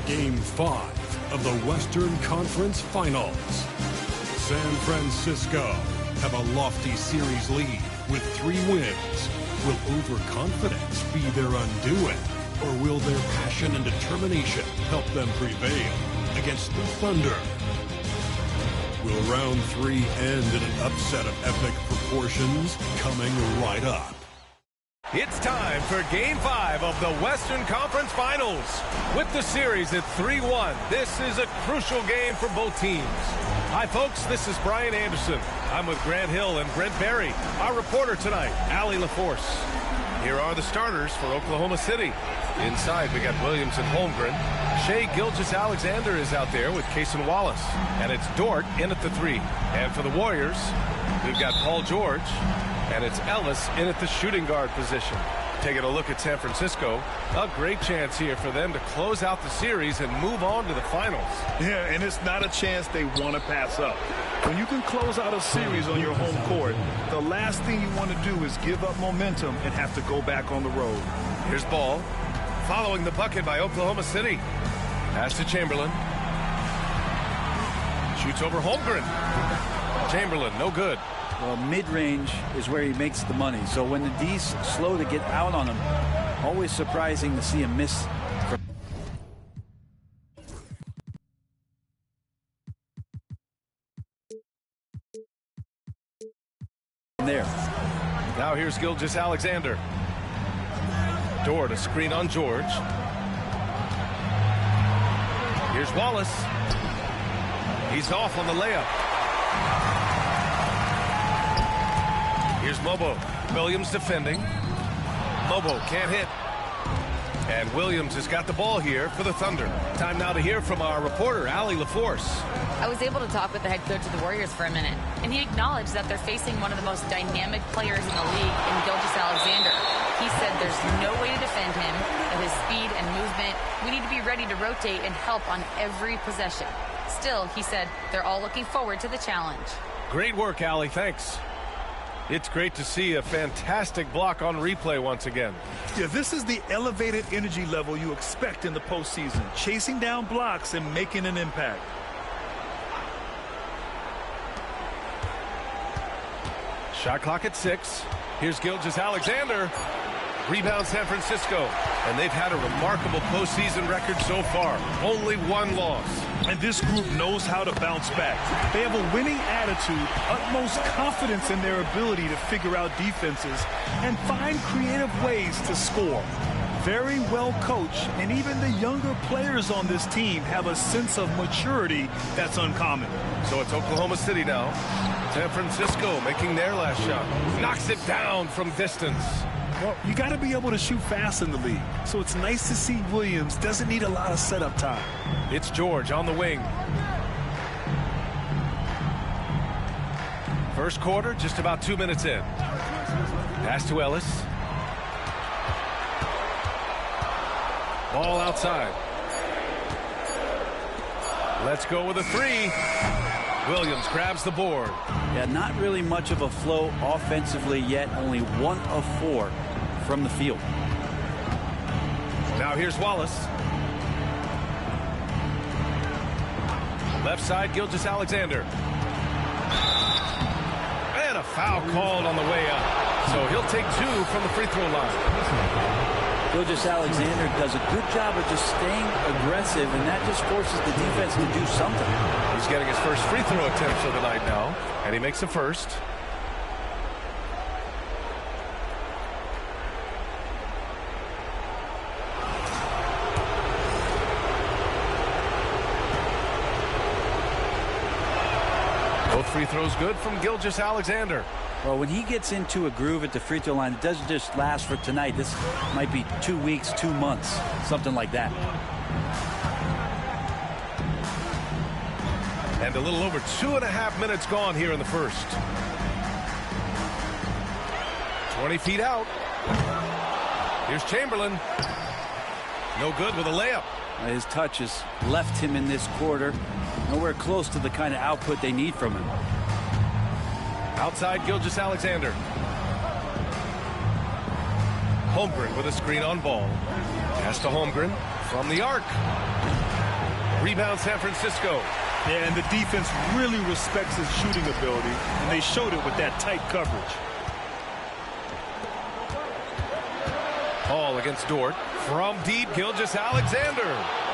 Game 5 of the Western Conference Finals. San Francisco have a lofty series lead with 3 wins. Will overconfidence be their undoing, or will their passion and determination help them prevail against the Thunder? Will round 3 end in an upset of epic proportions? Coming right up. It's time for Game 5 of the Western Conference Finals. With the series at 3-1, this is a crucial game for both teams. Hi, folks. This is Brian Anderson. I'm with Grant Hill and Brent Barry. Our reporter tonight, Allie LaForce. Here are the starters for Oklahoma City. Inside, we got Williams and Holmgren. Shai Gilgeous-Alexander is out there with Cason Wallace. And it's Dort in at the 3. And for the Warriors, we've got Paul George. And it's Ellis in at the shooting guard position. Taking a look at San Francisco, a great chance here for them to close out the series and move on to the finals. Yeah, and it's not a chance they want to pass up. When you can close out a series on your home court, the last thing you want to do is give up momentum and have to go back on the road. Here's Ball, following the bucket by Oklahoma City. Pass to Chamberlain. Shoots over Holmgren. Chamberlain, no good. Well, mid-range is where he makes the money. So when the D's slow to get out on him, always surprising to see him miss. There. Now here's Gilgeous-Alexander. Dort, a screen on George. Here's Wallace. He's off on the layup. Here's Mobo. Williams defending. Mobo can't hit. And Williams has got the ball here for the Thunder. Time now to hear from our reporter, Allie LaForce. I was able to talk with the head coach of the Warriors for a minute, and he acknowledged that they're facing one of the most dynamic players in the league in Gilgeous-Alexander. He said there's no way to defend him, that his speed and movement, we need to be ready to rotate and help on every possession. Still, he said they're all looking forward to the challenge. Great work, Allie. Thanks. It's great to see a fantastic block on replay once again. Yeah, this is the elevated energy level you expect in the postseason, chasing down blocks and making an impact. Shot clock at 6. Here's Gilgeous-Alexander. Rebound San Francisco. And they've had a remarkable postseason record so far. Only 1 loss. And this group knows how to bounce back. They have a winning attitude, utmost confidence in their ability to figure out defenses and find creative ways to score. Very well coached, and even the younger players on this team have a sense of maturity that's uncommon. So it's Oklahoma City now. San Francisco making their last shot. Knocks it down from distance. Well, you got to be able to shoot fast in the league. So it's nice to see Williams doesn't need a lot of setup time. It's George on the wing. First quarter, just about 2 minutes in. Pass to Ellis. Ball outside. Let's go with a 3. Williams grabs the board. Yeah, not really much of a flow offensively yet. Only 1 of 4 from the field. Now here's Wallace. Left side, Gilgeous-Alexander. And a foul called on the way up. So he'll take 2 from the free throw line. Gilgeous-Alexander does a good job of just staying aggressive, and that just forces the defense to do something. He's getting his first free throw attempt of the night now, and he makes the first. Both free throws good from Gilgeous-Alexander. Well, when he gets into a groove at the free throw line, it doesn't just last for tonight. This might be 2 weeks, 2 months, something like that. And a little over 2.5 minutes gone here in the first. 20 feet out. Here's Chamberlain. No good with a layup. His touch has left him in this quarter. Nowhere close to the kind of output they need from him. Outside, Gilgeous-Alexander. Holmgren with a screen on Ball. Pass to Holmgren from the arc. Rebound San Francisco. Yeah, and the defense really respects his shooting ability, and they showed it with that tight coverage. Ball against Dort. From deep, Gilgeous-Alexander.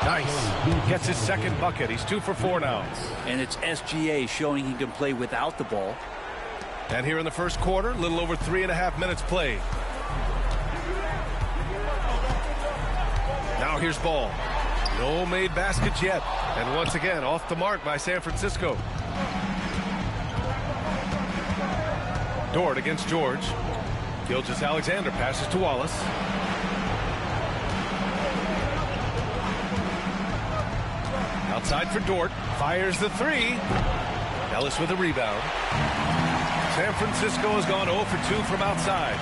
Nice. Gets his second bucket. He's 2 for 4 now. And it's SGA showing he can play without the ball. And here in the first quarter, a little over 3.5 minutes played. Now here's Ball. No made baskets yet. And once again, off the mark by San Francisco. Dort against George. Gilgeous-Alexander passes to Wallace. Outside for Dort. Fires the 3. Ellis with a rebound. San Francisco has gone 0 for 2 from outside.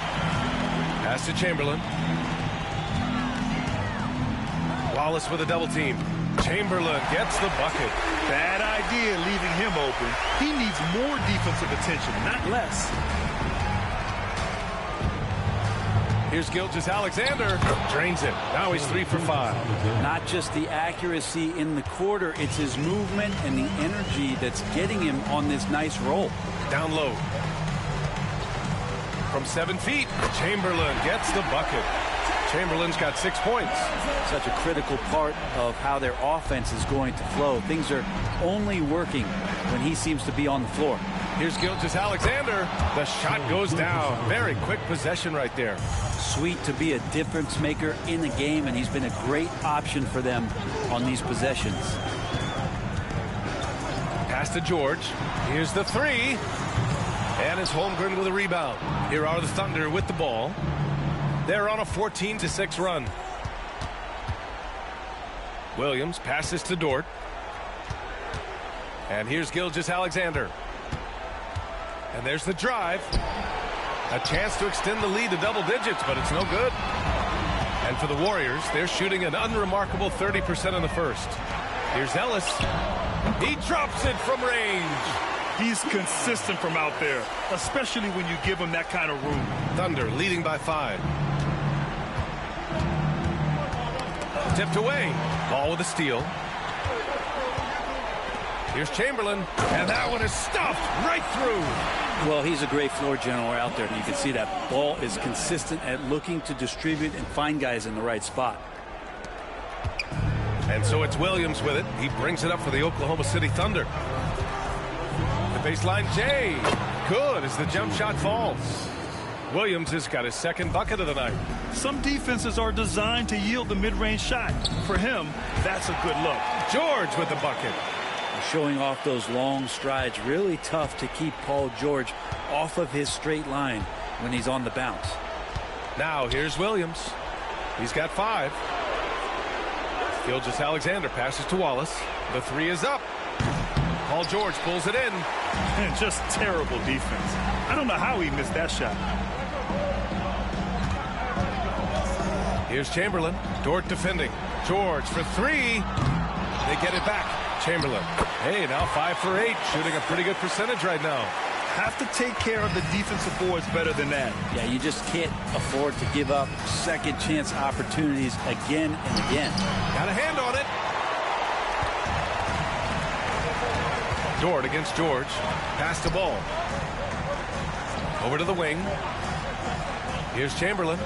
Pass to Chamberlain. Wallace with a double team. Chamberlain gets the bucket. Bad idea leaving him open. He needs more defensive attention, not less. Here's Gilgeous-Alexander. Drains it. Now he's 3 for 5. Not just the accuracy in the quarter, it's his movement and the energy that's getting him on this nice roll. Down low. From 7 feet, Chamberlain gets the bucket. Chamberlain's got 6 points. Such a critical part of how their offense is going to flow. Things are only working when he seems to be on the floor. Here's Gilgeous-Alexander. The shot goes down. Very quick possession right there. Sweet to be a difference maker in the game, and he's been a great option for them on these possessions. Pass to George. Here's the 3. And it's Holmgren with a rebound. Here are the Thunder with the ball. They're on a 14-6 run. Williams passes to Dort. And here's Gilgeous-Alexander. And there's the drive. A chance to extend the lead to double digits, but it's no good. And for the Warriors, they're shooting an unremarkable 30% in the first. Here's Ellis. He drops it from range. He's consistent from out there, especially when you give him that kind of room. Thunder leading by 5. Tipped away. Ball with a steal. Here's Chamberlain, and that one is stuffed right through. Well, he's a great floor general out there, and you can see that Ball is consistent at looking to distribute and find guys in the right spot. And so it's Williams with it. He brings it up for the Oklahoma City Thunder. The baseline J. Good as the jump shot falls. Williams has got his second bucket of the night. Some defenses are designed to yield the mid-range shot. For him, that's a good look. George with the bucket. Showing off those long strides. Really tough to keep Paul George off of his straight line when he's on the bounce. Now here's Williams. He's got 5. Gilgeous-Alexander passes to Wallace. The 3 is up. Paul George pulls it in. And just terrible defense. I don't know how he missed that shot. Here's Chamberlain. Dort defending. George for 3. They get it back. Chamberlain. Hey, now 5 for 8. Shooting a pretty good percentage right now. Have to take care of the defensive boards better than that. Yeah, you just can't afford to give up second chance opportunities again and again. Got a hand on it. Dort against George. Pass the ball. Over to the wing. Here's Chamberlain.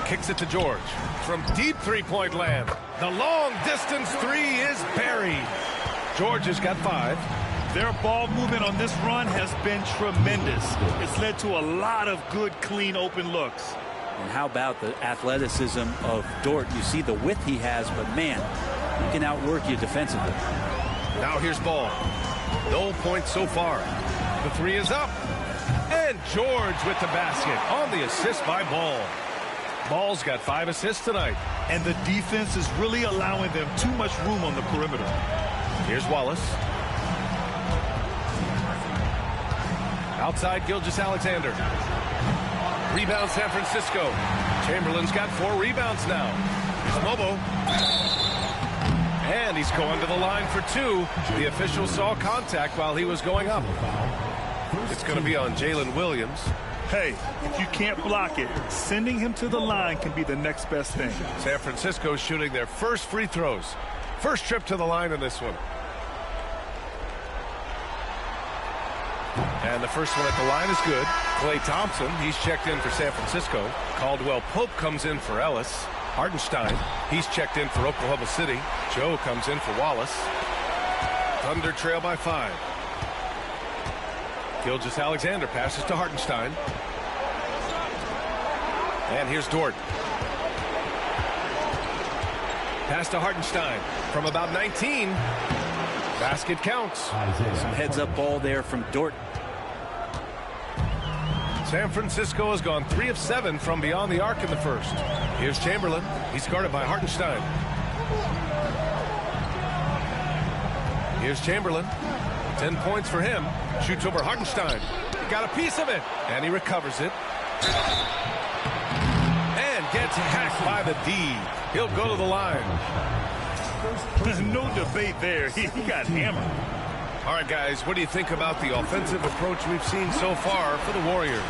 Kicks it to George. From deep three-point land. The long-distance 3 is buried. George has got 5. Their ball movement on this run has been tremendous. It's led to a lot of good, clean, open looks. And how about the athleticism of Dort? You see the width he has, but man, he can outwork you defensively. Now here's Ball. No points so far. The 3 is up. And George with the basket on the assist by Ball. Ball's got 5 assists tonight. And the defense is really allowing them too much room on the perimeter. Here's Wallace. Outside Gilgeous-Alexander. Rebound San Francisco. Chamberlain's got 4 rebounds now. Here's Mobo. And he's going to the line for 2. The official saw contact while he was going up. It's going to be on Jalen Williams. Hey, if you can't block it, sending him to the line can be the next best thing. San Francisco shooting their first free throws. First trip to the line in this one. And the first one at the line is good. Klay Thompson, he's checked in for San Francisco. Caldwell Pope comes in for Ellis. Hartenstein, he's checked in for Oklahoma City. Joe comes in for Wallace. Thunder trail by 5. Gilgeous-Alexander passes to Hartenstein. And here's Dort. Pass to Hartenstein from about 19. Basket counts. Some heads-up ball there from Dort. San Francisco has gone 3 of 7 from beyond the arc in the first. Here's Chamberlain. He's guarded by Hartenstein. Here's Chamberlain. 10 points for him. Shoots over Hartenstein. Got a piece of it. And he recovers it. And gets hacked by the D. He'll go to the line. There's no debate there. He got hammered. All right, guys, what do you think about the offensive approach we've seen so far for the Warriors?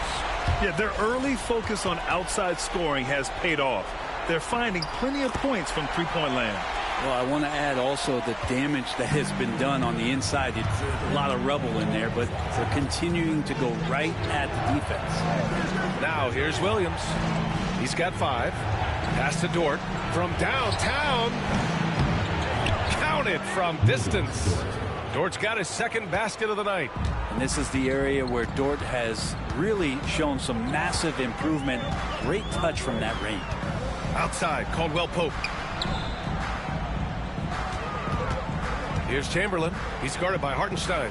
Yeah, their early focus on outside scoring has paid off. They're finding plenty of points from three-point land. Well, I want to add also the damage that has been done on the inside. It's a lot of rubble in there, but they're continuing to go right at the defense. Now, here's Williams. He's got 5. Pass to Dort from downtown. Count it from distance. Dort's got his second basket of the night. And this is the area where Dort has really shown some massive improvement. Great touch from that range. Outside, Caldwell Pope. Here's Chamberlain. He's guarded by Hartenstein.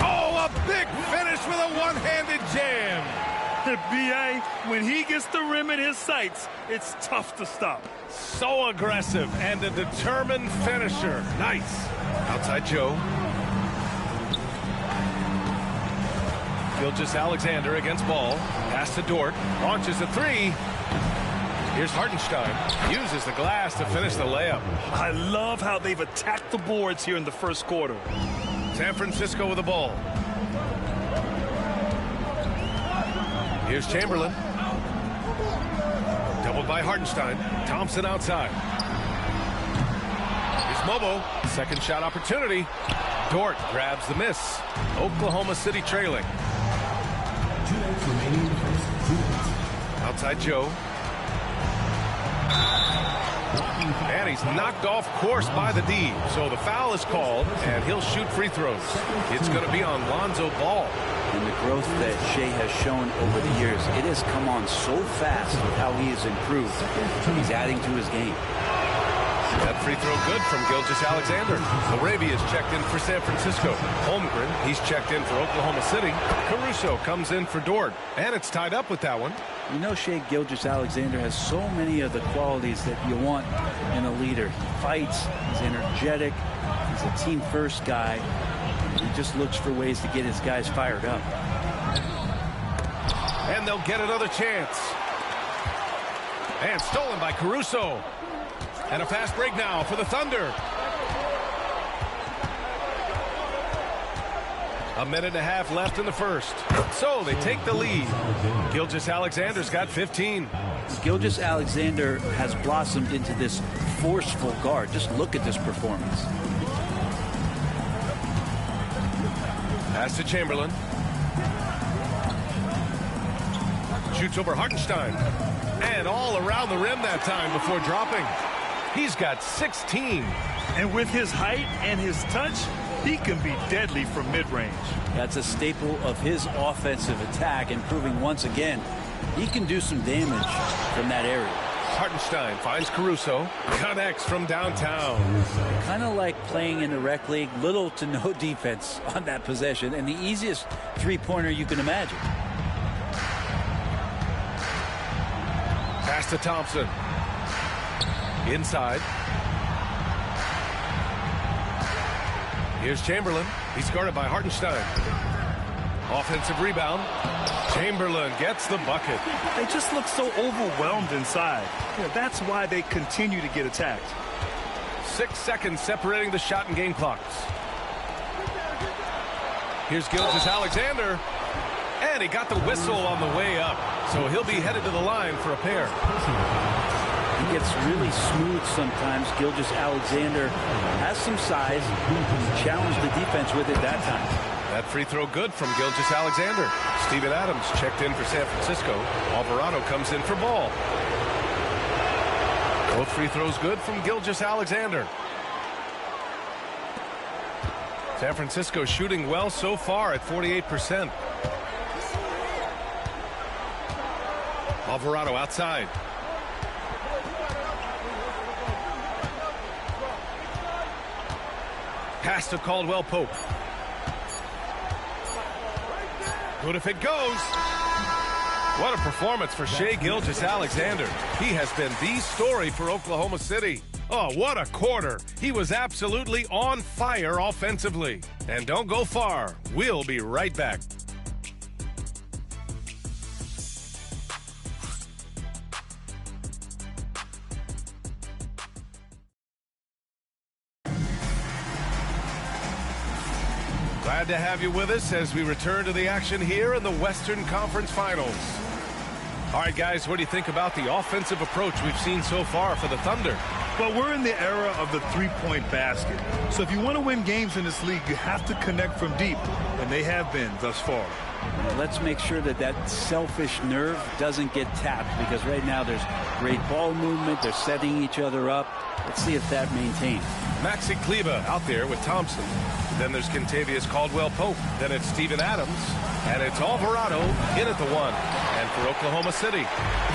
Oh, a big finish with a one-handed jam. B.A., when he gets the rim in his sights, it's tough to stop. So aggressive and a determined finisher. Nice. Outside Joe. Gilgeous-Alexander against ball. Pass to Dort. Launches a 3. Here's Hartenstein. Uses the glass to finish the layup. I love how they've attacked the boards here in the first quarter. San Francisco with the ball. Here's Chamberlain. Doubled by Hartenstein. Thompson outside. Here's Mobo. Second shot opportunity. Dort grabs the miss. Oklahoma City trailing. Outside Joe. And he's knocked off course by the D. So the foul is called, and he'll shoot free throws. It's going to be on Lonzo Ball. And the growth that Shea has shown over the years, it has come on so fast with how he has improved. He's adding to his game. That free throw good from Gilgeous-Alexander. Arabia's checked in for San Francisco. Holmgren, he's checked in for Oklahoma City. Caruso comes in for Dort. And it's tied up with that one. You know, Shea Gilgeous-Alexander has so many of the qualities that you want in a leader. He fights, he's energetic, he's a team-first guy. He just looks for ways to get his guys fired up. And they'll get another chance. And stolen by Caruso. And a fast break now for the Thunder. A minute and a half left in the first. So they take the lead. Gilgeous-Alexander's got 15. Gilgeous-Alexander has blossomed into this forceful guard. Just look at this performance. Pass to Chamberlain. Shoots over Hartenstein. And all around the rim that time before dropping. He's got 16. And with his height and his touch, he can be deadly from mid-range. That's a staple of his offensive attack, and proving once again he can do some damage from that area. Hartenstein finds Caruso. Connects from downtown. Kind of like playing in the rec league. Little to no defense on that possession, and the easiest three-pointer you can imagine. Pass to Thompson. Inside. Here's Chamberlain. He's guarded by Hartenstein. Offensive rebound. Chamberlain gets the bucket. They just look so overwhelmed inside. That's why they continue to get attacked. 6 seconds separating the shot and game clocks. Here's Gilgeous-Alexander. And he got the whistle on the way up. So he'll be headed to the line for a pair. He gets really smooth sometimes. Gilgeous-Alexander has some size. He challenged the defense with it that time. That free throw good from Gilgeous-Alexander. Steven Adams checked in for San Francisco. Alvarado comes in for ball. Both free throws good from Gilgeous-Alexander. San Francisco shooting well so far at 48%. Alvarado outside. Pass to Caldwell Pope. Good if it goes. What a performance for Shai Gilgeous-Alexander. He has been the story for Oklahoma City. Oh, what a quarter. He was absolutely on fire offensively. And don't go far. We'll be right back. Glad to have you with us as we return to the action here in the Western Conference Finals. All right, guys, what do you think about the offensive approach we've seen so far for the Thunder? Well, we're in the era of the three-point basket. So if you want to win games in this league, you have to connect from deep, and they have been thus far. Let's make sure that that selfish nerve doesn't get tapped, because right now there's great ball movement. They're setting each other up. Let's see if that maintains. Maxi Kleber out there with Thompson. Then there's Kentavious Caldwell-Pope. Then it's Steven Adams. And it's Alvarado in at the 1. And for Oklahoma City,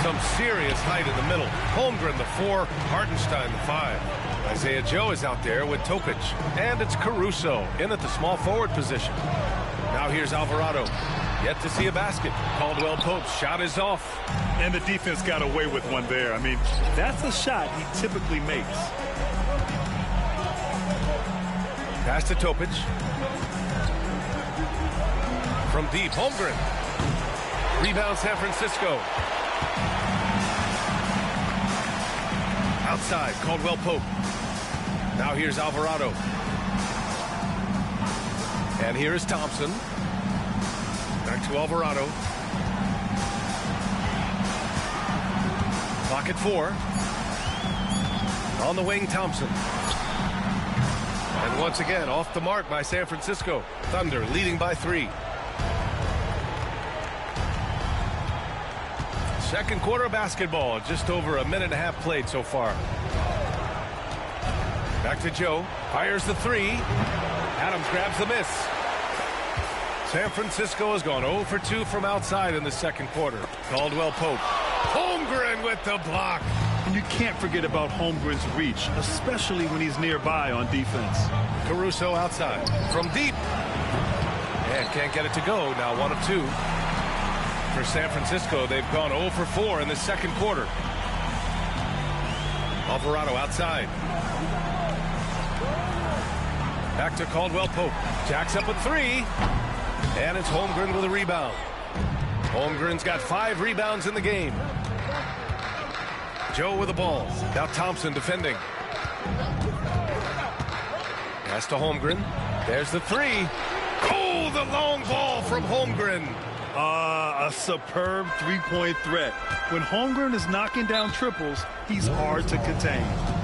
some serious height in the middle. Holmgren, the 4. Hartenstein, the 5. Isaiah Joe is out there with Topic. And it's Caruso in at the small forward position. Now here's Alvarado. Yet to see a basket. Caldwell-Pope's shot is off. And the defense got away with one there. I mean, that's a shot he typically makes. Pass to Topic. From deep, Holmgren. Rebound San Francisco. Outside, Caldwell-Pope. Now here's Alvarado. And here is Thompson. Back to Alvarado. Clock at 4. On the wing, Thompson. And once again, off the mark by San Francisco. Thunder leading by 3. Second quarter of basketball. Just over a minute and a half played so far. Back to Joe. Fires the 3. Adams grabs the miss. San Francisco has gone 0 for 2 from outside in the second quarter. Caldwell-Pope. Holmgren with the block. And you can't forget about Holmgren's reach, especially when he's nearby on defense. Caruso outside. From deep. And can't get it to go. Now 1 of 2. For San Francisco, they've gone 0 for 4 in the second quarter. Alvarado outside. Back to Caldwell-Pope. Jacks up with 3. And it's Holmgren with a rebound. Holmgren's got 5 rebounds in the game. Joe with the ball. Now Thompson defending. Pass to Holmgren. There's the 3. Oh, the long ball from Holmgren. A superb three-point threat. When Holmgren is knocking down triples, he's hard to contain.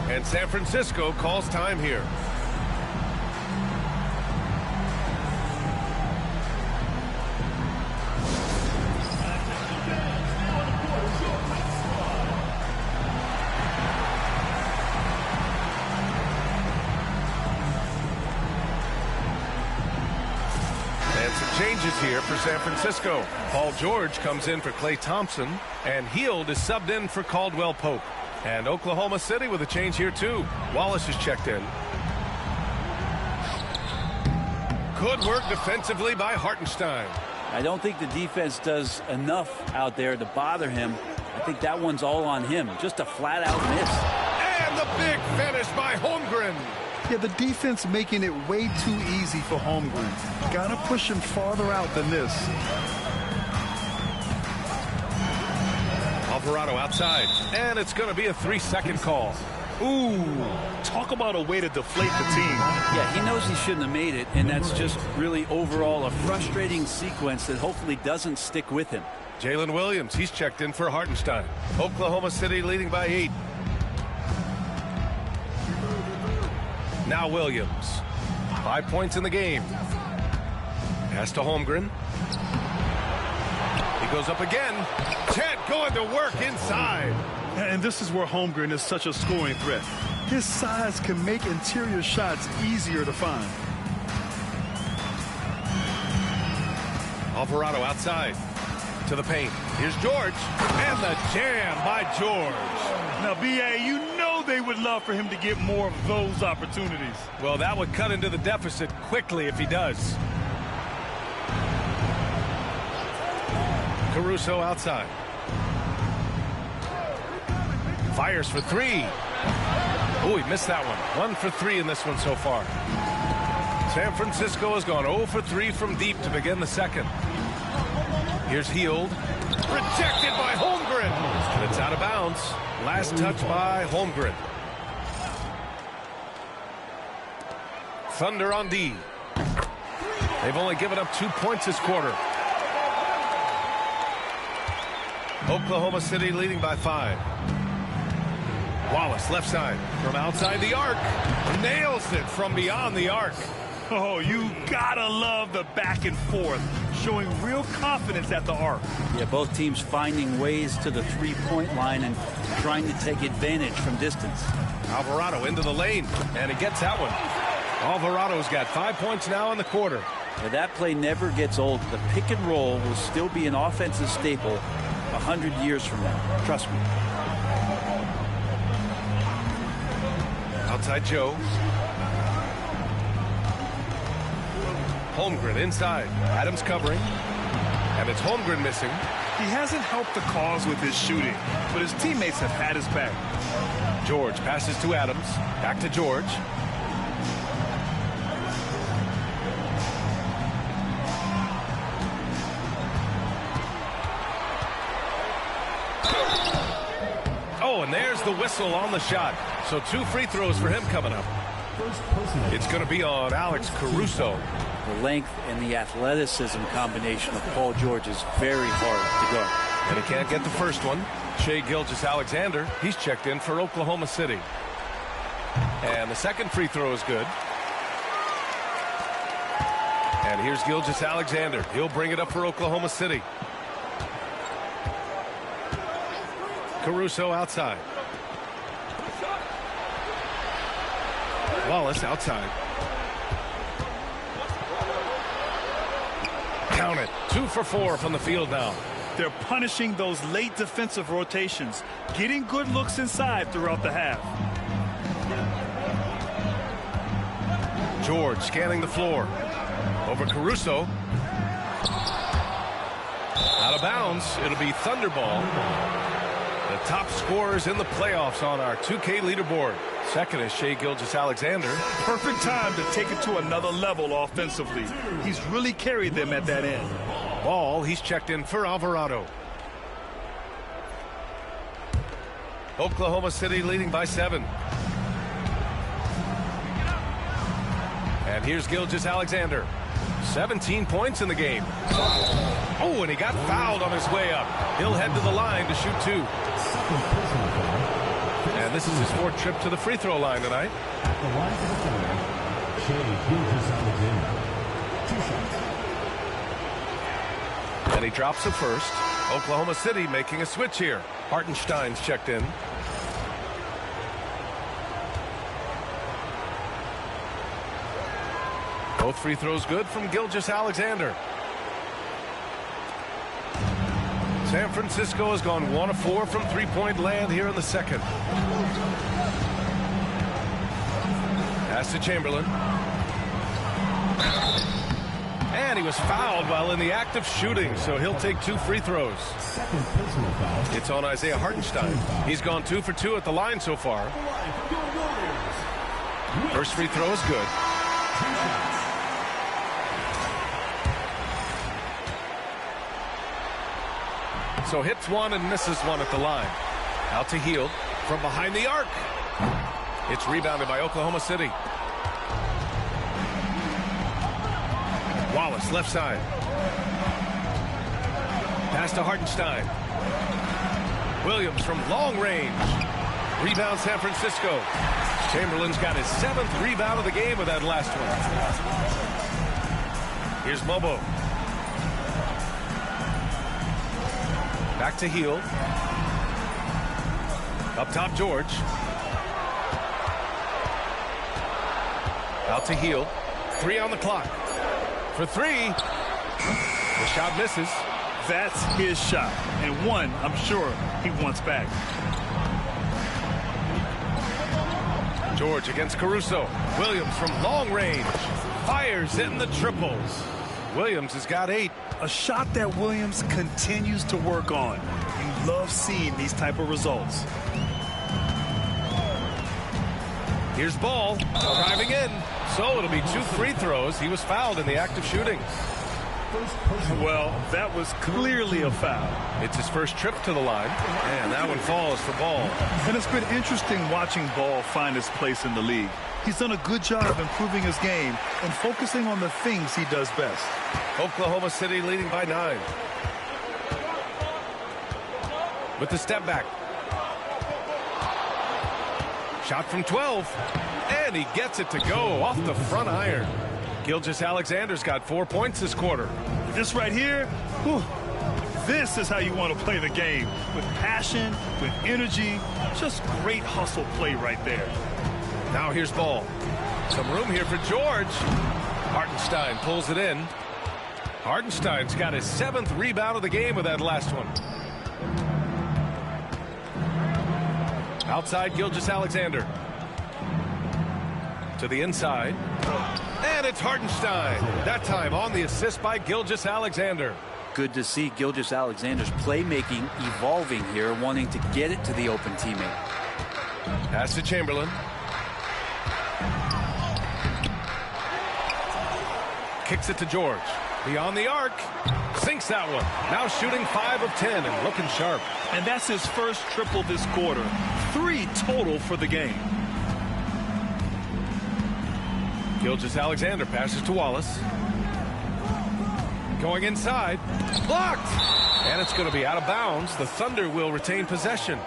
And San Francisco calls time here. Changes here for San Francisco. Paul George comes in for Klay Thompson, and Hield is subbed in for Caldwell-Pope. And Oklahoma City with a change here too. Wallace is checked in. Good work defensively by Hartenstein. I don't think the defense does enough out there to bother him. I think that one's all on him. Just a flat-out miss. And the big finish by Holmgren. Yeah, the defense making it way too easy for Holmgren. Got to push him farther out than this. Alvarado outside. And it's going to be a 3-second call. Ooh, talk about a way to deflate the team. Yeah, he knows he shouldn't have made it, and that's just really overall a frustrating sequence that hopefully doesn't stick with him. Jalen Williams, he's checked in for Hartenstein. Oklahoma City leading by 8. Now Williams. 5 points in the game. Pass to Holmgren. He goes up again. Chet going to work inside. And this is where Holmgren is such a scoring threat. His size can make interior shots easier to find. Alvarado outside to the paint. Here's George. And the jam by George. Now, B.A., you know they would love for him to get more of those opportunities. Well, that would cut into the deficit quickly if he does. Caruso outside. Fires for 3. Oh, he missed that one. 1 for 3 in this one so far. San Francisco has gone 0 for 3 from deep to begin the second. Here's Hield. Rejected by Holmgren. And it's out of bounds. Last touch by Holmgren. Thunder on D. They've only given up 2 points this quarter. Oklahoma City leading by 5. Wallace left side from outside the arc. Nails it from beyond the arc. Oh, you gotta love the back and forth, showing real confidence at the arc. Yeah, both teams finding ways to the three-point line and trying to take advantage from distance. Alvarado into the lane, and he gets that one. Alvarado's got 5 points now in the quarter. Yeah, that play never gets old. The pick and roll will still be an offensive staple 100 years from now. Trust me. Outside Joe. Holmgren inside. Adams covering. And it's Holmgren missing. He hasn't helped the cause with his shooting, but his teammates have had his back. George passes to Adams. Back to George. Oh, and there's the whistle on the shot. So 2 free throws for him coming up. It's going to be on Alex Caruso. The length and the athleticism combination of Paul George is very hard to guard. And he can't get the first one. Shai Gilgeous-Alexander, he's checked in for Oklahoma City. And the second free throw is good. And here's Gilgeous-Alexander. He'll bring it up for Oklahoma City. Caruso outside. Wallace outside. Count it. 2 for 4 from the field now. They're punishing those late defensive rotations, getting good looks inside throughout the half. George scanning the floor. Over Caruso. Out of bounds. It'll be Thunderball. The top scorers in the playoffs on our 2K leaderboard. Second is Shai Gilgeous-Alexander. Perfect time to take it to another level offensively. He's really carried them at that end. Ball, he's checked in for Alvarado. Oklahoma City leading by 7. And here's Gilgeous-Alexander. 17 points in the game. Oh, and he got fouled on his way up. He'll head to the line to shoot 2. And this is his 4th trip to the free throw line tonight. At the line for the foul, Shai Gilgeous-Alexander. 2 shots. And he drops the first. Oklahoma City making a switch here. Hartenstein's checked in. Both free throws good from Gilgeous-Alexander. San Francisco has gone 1 of 4 from three-point land here in the second. Pass to Chamberlain. And he was fouled while in the act of shooting, so he'll take 2 free throws. Second personal foul. It's on Isaiah Hartenstein. He's gone 2 for 2 at the line so far. First free throw is good. So hits 1 and misses 1 at the line. Out to Hield from behind the arc. It's rebounded by Oklahoma City. Wallace, left side. Pass to Hartenstein. Williams from long range. Rebound San Francisco. Chamberlain's got his 7th rebound of the game with that last one. Here's Mobo. Back to Hield. Up top, George. Out to Hield. 3 on the clock. For 3. The shot misses. That's his shot, and one I'm sure he wants back. George against Caruso. Williams from long range. Fires in the triples. Williams has got 8. A shot that Williams continues to work on. You love seeing these type of results. Here's Ball driving in. So it'll be 2 free throws. He was fouled in the act of shooting. Well, that was clearly a foul. It's his first trip to the line, and that one falls for Ball. And it's been interesting watching Ball find his place in the league. He's done a good job of improving his game and focusing on the things he does best. Oklahoma City leading by 9. With the step back. Shot from 12, and he gets it to go off the front iron. Gilgeous-Alexander's got 4 points this quarter. This right here, whew, this is how you want to play the game. With passion, with energy, just great hustle play right there. Now here's Ball. Some room here for George. Hartenstein pulls it in. Hartenstein's got his 7th rebound of the game with that last one. Outside, Gilgeous-Alexander. To the inside. And it's Hartenstein. That time on the assist by Gilgeous-Alexander. Good to see Gilgeous-Alexander's playmaking evolving here, wanting to get it to the open teammate. Pass to Chamberlain. Kicks it to George. Beyond the arc. Sinks that one. Now shooting 5 of 10 and looking sharp. And that's his first triple this quarter. 3 total for the game. Gilgeous-Alexander passes to Wallace. Going inside. Blocked! And it's going to be out of bounds. The Thunder will retain possession.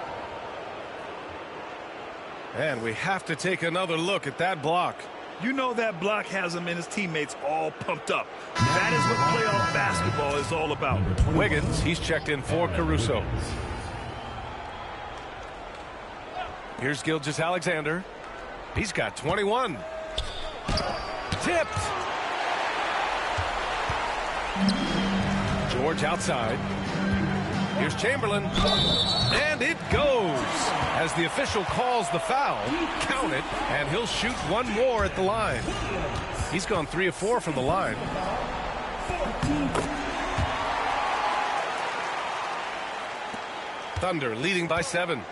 And we have to take another look at that block. You know that block has him and his teammates all pumped up. That is what playoff basketball is all about. Wiggins, he's checked in for Caruso. Here's Gilgeous-Alexander. He's got 21. Tipped. George outside. Here's Chamberlain. And it goes. As the official calls the foul, count it, and he'll shoot 1 more at the line. He's gone 3 of 4 from the line. Thunder leading by 7.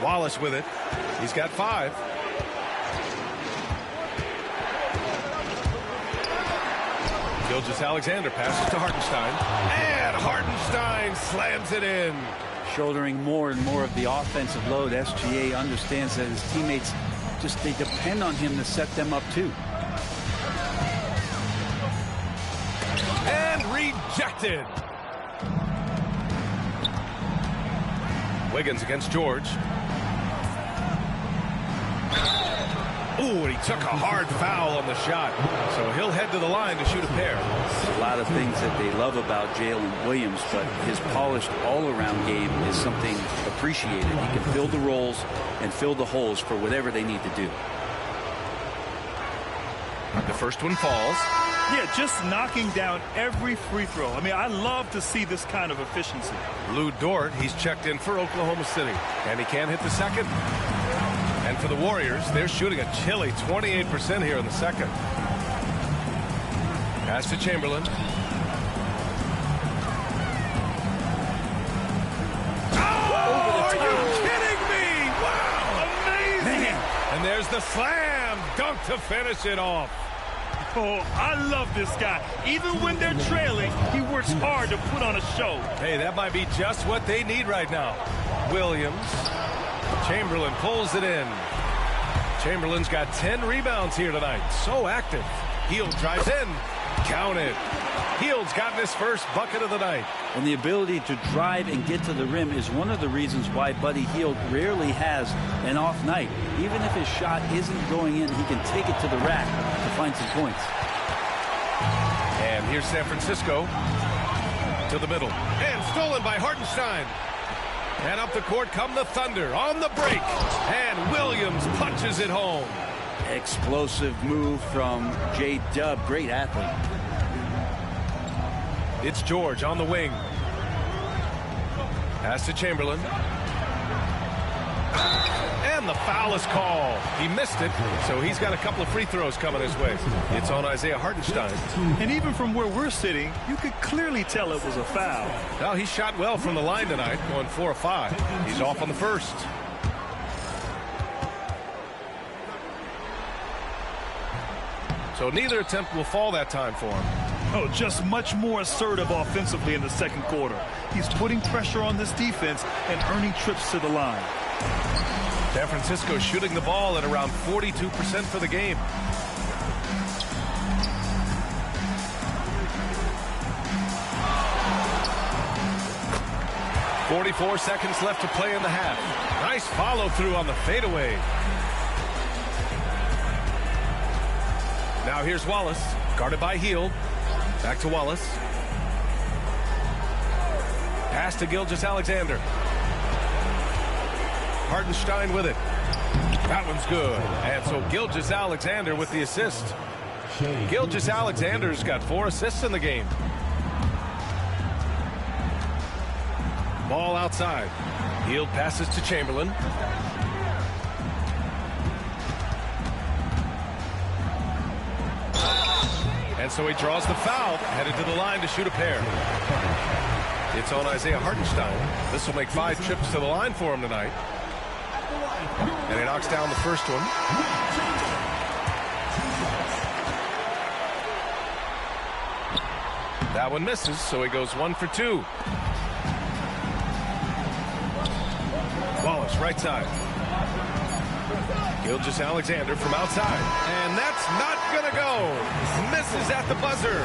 Wallace with it. He's got 5. Gilgeous-Alexander passes to Hartenstein. And Hartenstein slams it in. Shouldering more and more of the offensive load, SGA understands that his teammates they depend on him to set them up too. And rejected. Wiggins against George. Ooh, and he took a hard foul on the shot. So he'll head to the line to shoot a pair. There's a lot of things that they love about Jalen Williams, but his polished all-around game is something appreciated. He can fill the roles and fill the holes for whatever they need to do. The first one falls. Yeah, just knocking down every free throw. I mean, I love to see this kind of efficiency. Lou Dort, he's checked in for Oklahoma City. And he can't hit the second. And for the Warriors, they're shooting a chilly 28% here in the second. Pass to Chamberlain. Oh, are you kidding me? Wow, amazing. Man. And there's the slam dunk to finish it off. Oh, I love this guy. Even when they're trailing, he works hard to put on a show. Hey, that might be just what they need right now. Williams. Chamberlain pulls it in. Chamberlain's got 10 rebounds here tonight. So active. Hield drives in. Count it. Hield's gotten his first bucket of the night. And the ability to drive and get to the rim is one of the reasons why Buddy Hield rarely has an off night. Even if his shot isn't going in, he can take it to the rack to find some points. And here's San Francisco to the middle. And stolen by Hartenstein. And up the court come the Thunder on the break. And Williams punches it home. Explosive move from J-Dub. Great athlete. It's George on the wing. Pass to Chamberlain. And the foul is called. He missed it, so he's got a couple of free throws coming his way. It's on Isaiah Hartenstein. And even from where we're sitting, you could clearly tell it was a foul. Well, he shot well from the line tonight, going 4 of 5. He's off on the first. So neither attempt will fall that time for him. Oh, just much more assertive offensively in the second quarter. He's putting pressure on this defense and earning trips to the line. San Francisco shooting the ball at around 42% for the game. .44 seconds left to play in the half. Nice follow through on the fadeaway. Now here's Wallace, guarded by Hield. Back to Wallace. Pass to Gilgeous-Alexander. Hartenstein with it. That one's good. And so Gilgeous-Alexander with the assist. Gilgeous-Alexander's got 4 assists in the game. Ball outside. Hield passes to Chamberlain. And so he draws the foul, headed to the line to shoot a pair. It's on Isaiah Hartenstein. This will make 5 trips to the line for him tonight. And he knocks down the first one. That one misses, so he goes 1 for 2. Wallace, right side. Gilgeous-Alexander from outside. And that's not going to go. Misses at the buzzer.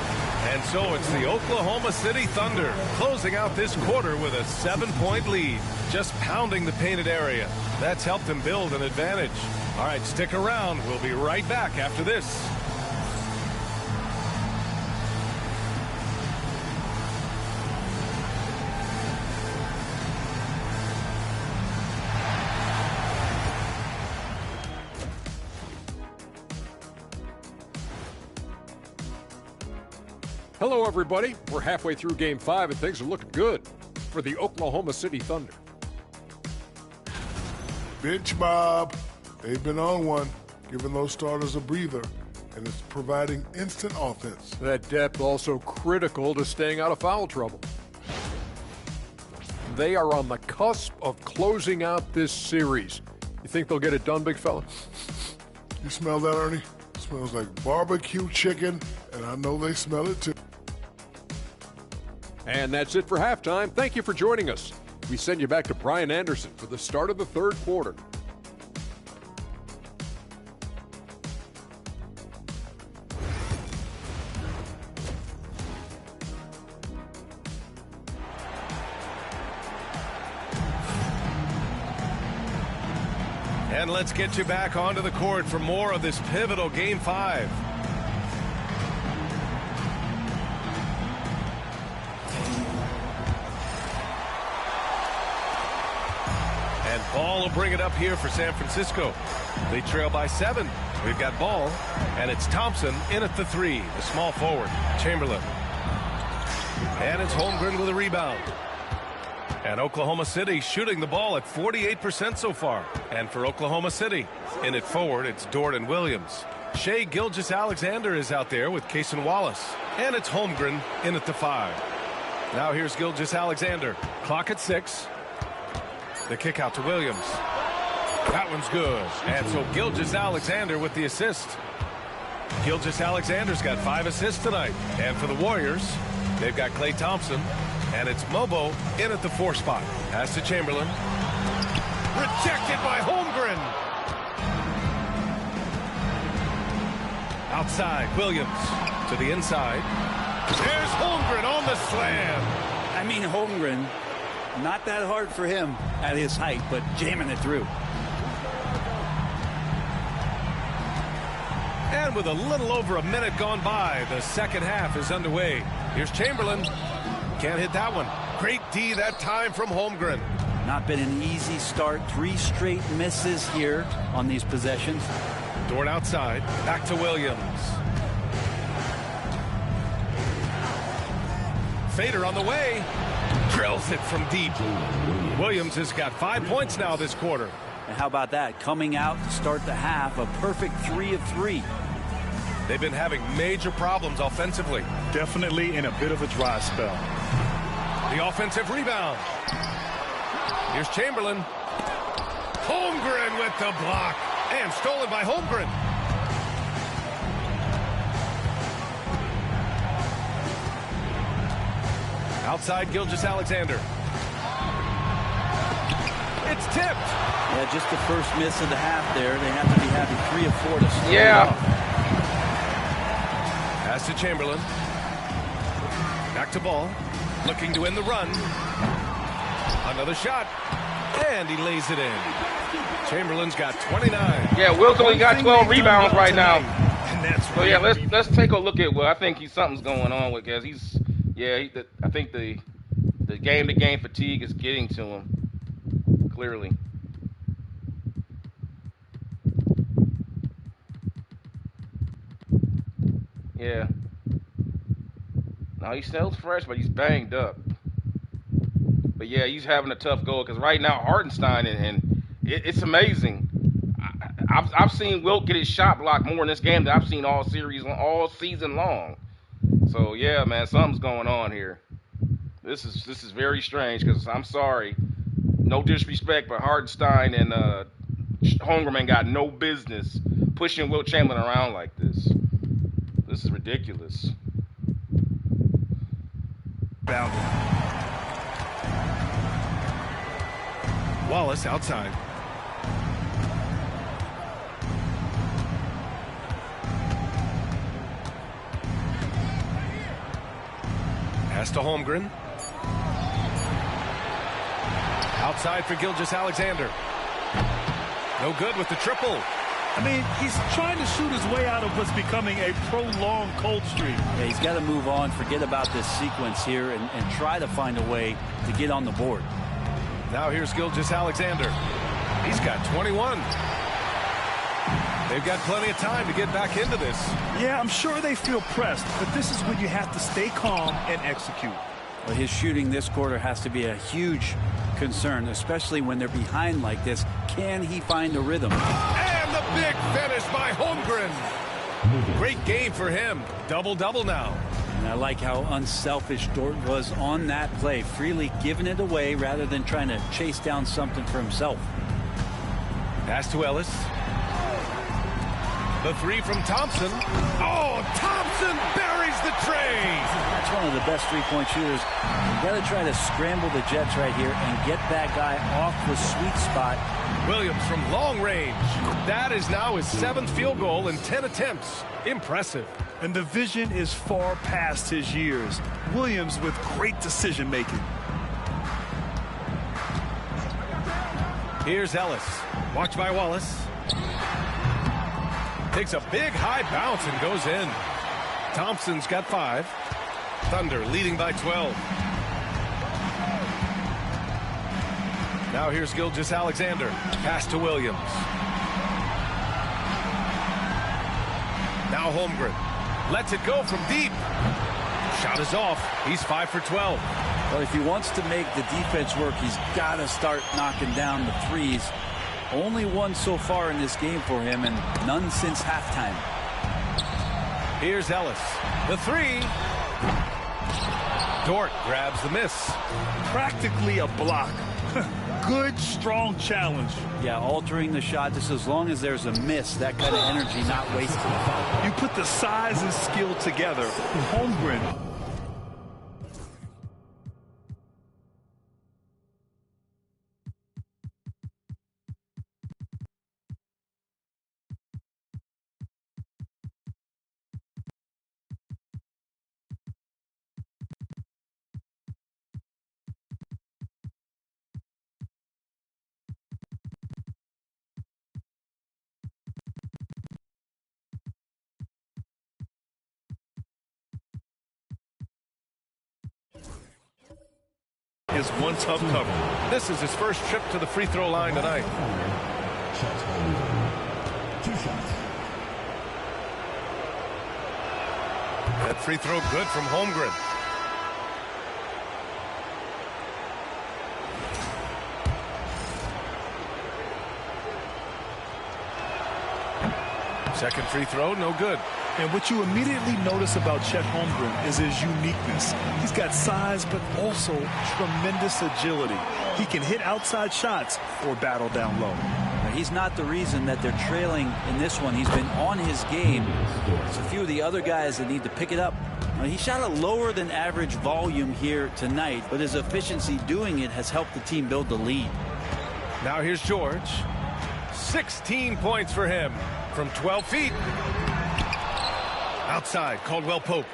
And so it's the Oklahoma City Thunder closing out this quarter with a 7-point lead. Just pounding the painted area. That's helped them build an advantage. All right, stick around. We'll be right back after this. Hello, everybody. We're halfway through Game 5, and things are looking good for the Oklahoma City Thunder. Bench Bob. They've been on one, giving those starters a breather, and it's providing instant offense. That depth also critical to staying out of foul trouble. They are on the cusp of closing out this series. You think they'll get it done, big fella? You smell that, Ernie? It smells like barbecue chicken, and I know they smell it too. And that's it for halftime. Thank you for joining us. We send you back to Brian Anderson for the start of the third quarter. And let's get you back onto the court for more of this pivotal Game 5. And Ball will bring it up here for San Francisco. They trail by 7. We've got Ball, and it's Thompson in at the 3, the small forward, Chamberlain. And it's Holmgren with a rebound. And Oklahoma City shooting the ball at 48% so far. And for Oklahoma City, in it forward, it's Dort and Williams. Shai Gilgeous-Alexander is out there with Cason Wallace. And it's Holmgren in at the 5. Now here's Gilgeous-Alexander. Clock at 6. The kick out to Williams. That one's good. And so Gilgeous-Alexander with the assist. Gilgeous-Alexander's got 5 assists tonight. And for the Warriors, they've got Klay Thompson, And it's Mobo in at the 4 spot. Pass to Chamberlain. Rejected by Holmgren. Outside, Williams to the inside. There's Holmgren on the slam. I mean, Holmgren, not that hard for him at his height, but jamming it through. And with a little over a minute gone by, the second half is underway. Here's Chamberlain. Can't hit that one. Great D that time from Holmgren. Not been an easy start. 3 straight misses here on these possessions. Dort outside. Back to Williams. Fader on the way. Drills it from deep. Williams has got 5 points now this quarter. And how about that? Coming out to start the half, a perfect 3 of 3. They've been having major problems offensively. Definitely in a bit of a dry spell. The offensive rebound. Here's Chamberlain. Holmgren with the block. And stolen by Holmgren. Outside Gilgeous-Alexander. It's tipped. Yeah, just the first miss of the half there. They have to be having 3 of 4 to start. Yeah. Pass to Chamberlain. Back to Ball. Looking to end the run. Another shot. And he lays it in. Chamberlain's got 29. Yeah, Wilt only got 12 rebounds right now. And that's So yeah, let's take a look at. Well, I think something's going on with guys. I think the game-to-game fatigue is getting to him clearly. Yeah. Now he still fresh, but he's banged up. But yeah, he's having a tough go because right now Hartenstein and it's amazing. I've seen Wilt get his shot blocked more in this game than I've seen all season long. So yeah, man, something's going on here. This is very strange because I'm sorry, no disrespect, but Hartenstein and Holmgren got no business pushing Wilt Chamberlain around like this. This is ridiculous. Wallace outside. Pass to Holmgren. Outside for Gilgeous-Alexander. No good with the triple. I mean, he's trying to shoot his way out of what's becoming a prolonged cold streak. Yeah, he's got to move on, forget about this sequence here, and try to find a way to get on the board. Now here's Gilgeous-Alexander. He's got 21. They've got plenty of time to get back into this. Yeah, I'm sure they feel pressed, but this is when you have to stay calm and execute. Well, his shooting this quarter has to be a huge concern, especially when they're behind like this. Can he find a rhythm? And the big finish by Holmgren. Great game for him. Double-double now. And I like how unselfish Dort was on that play, freely giving it away rather than trying to chase down something for himself. Pass to Ellis. The 3 from Thompson. Oh, Thompson buries the tray. That's one of the best three-point shooters. You got to try to scramble the Jets right here and get that guy off the sweet spot. Williams from long range. That is now his 7th field goal in 10 attempts. Impressive. And the vision is far past his years. Williams with great decision-making. Here's Ellis. Watched by Wallace. Takes a big high bounce and goes in. Thompson's got 5. Thunder leading by 12. Now here's Gilgeous-Alexander. Pass to Williams. Now Holmgren. Lets it go from deep. Shot is off. He's 5 for 12. Well, if he wants to make the defense work, he's got to start knocking down the threes. Only one so far in this game for him, and none since halftime. Here's Ellis. The 3. Dort grabs the miss. Practically a block. Good, strong challenge. Yeah, altering the shot just as long as there's a miss. That kind of energy not wasted. You put the size and skill together. Holmgren against one tough cover. This is his first trip to the free throw line tonight. Two shots. That free throw good from Holmgren. Second free throw, no good. And what you immediately notice about Chet Holmgren is his uniqueness. He's got size, but also tremendous agility. He can hit outside shots or battle down low. He's not the reason that they're trailing in this one. He's been on his game. There's a few of the other guys that need to pick it up. He shot a lower than average volume here tonight, but his efficiency doing it has helped the team build the lead. Now here's George. 16 points for him from 12 feet. Outside, Caldwell Pope.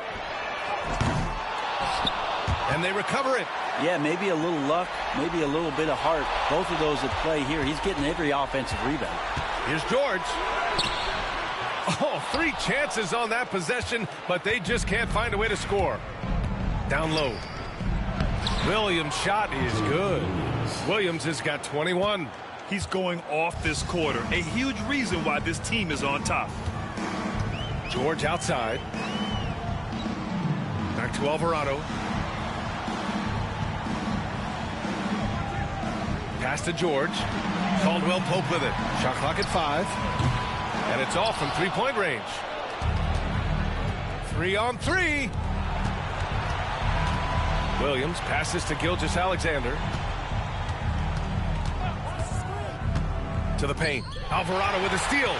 And they recover it. Yeah, maybe a little luck, maybe a little bit of heart. Both of those at play here. He's getting every offensive rebound. Here's George. Oh, 3 chances on that possession, but they just can't find a way to score. Down low. Williams' shot is good. Williams has got 21. He's going off this quarter. A huge reason why this team is on top. George outside. Back to Alvarado. Pass to George. Caldwell Pope with it. Shot clock at 5. And it's off from three-point range. 3 on 3. Williams passes to Gilgeous-Alexander. To the paint. Alvarado with a steal.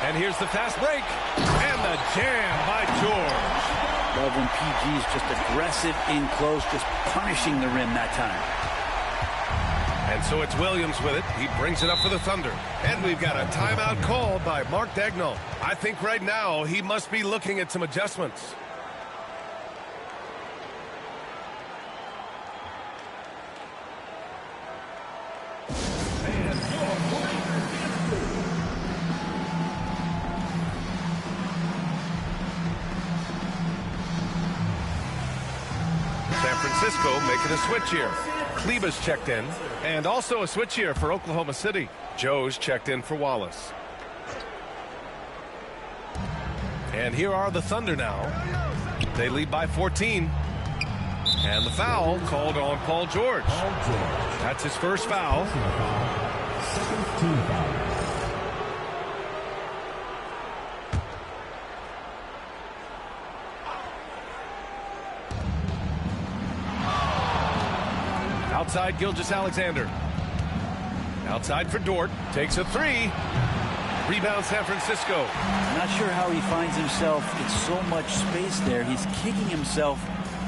And here's the fast break. And the jam by George. Love when PG's just aggressive in close, just punishing the rim that time. And so it's Williams with it. He brings it up for the Thunder. And we've got a timeout called by Mark Daigneault. I think right now he must be looking at some adjustments. San Francisco making a switch here. Kleba's checked in, and also a switch here for Oklahoma City. Joe's checked in for Wallace. And here are the Thunder now. They lead by 14. And the foul called on Paul George. That's his first foul. Second team foul. Outside, Gilgeous-Alexander. Outside for Dort. Takes a 3. Rebound, San Francisco. I'm not sure how he finds himself in so much space there. He's kicking himself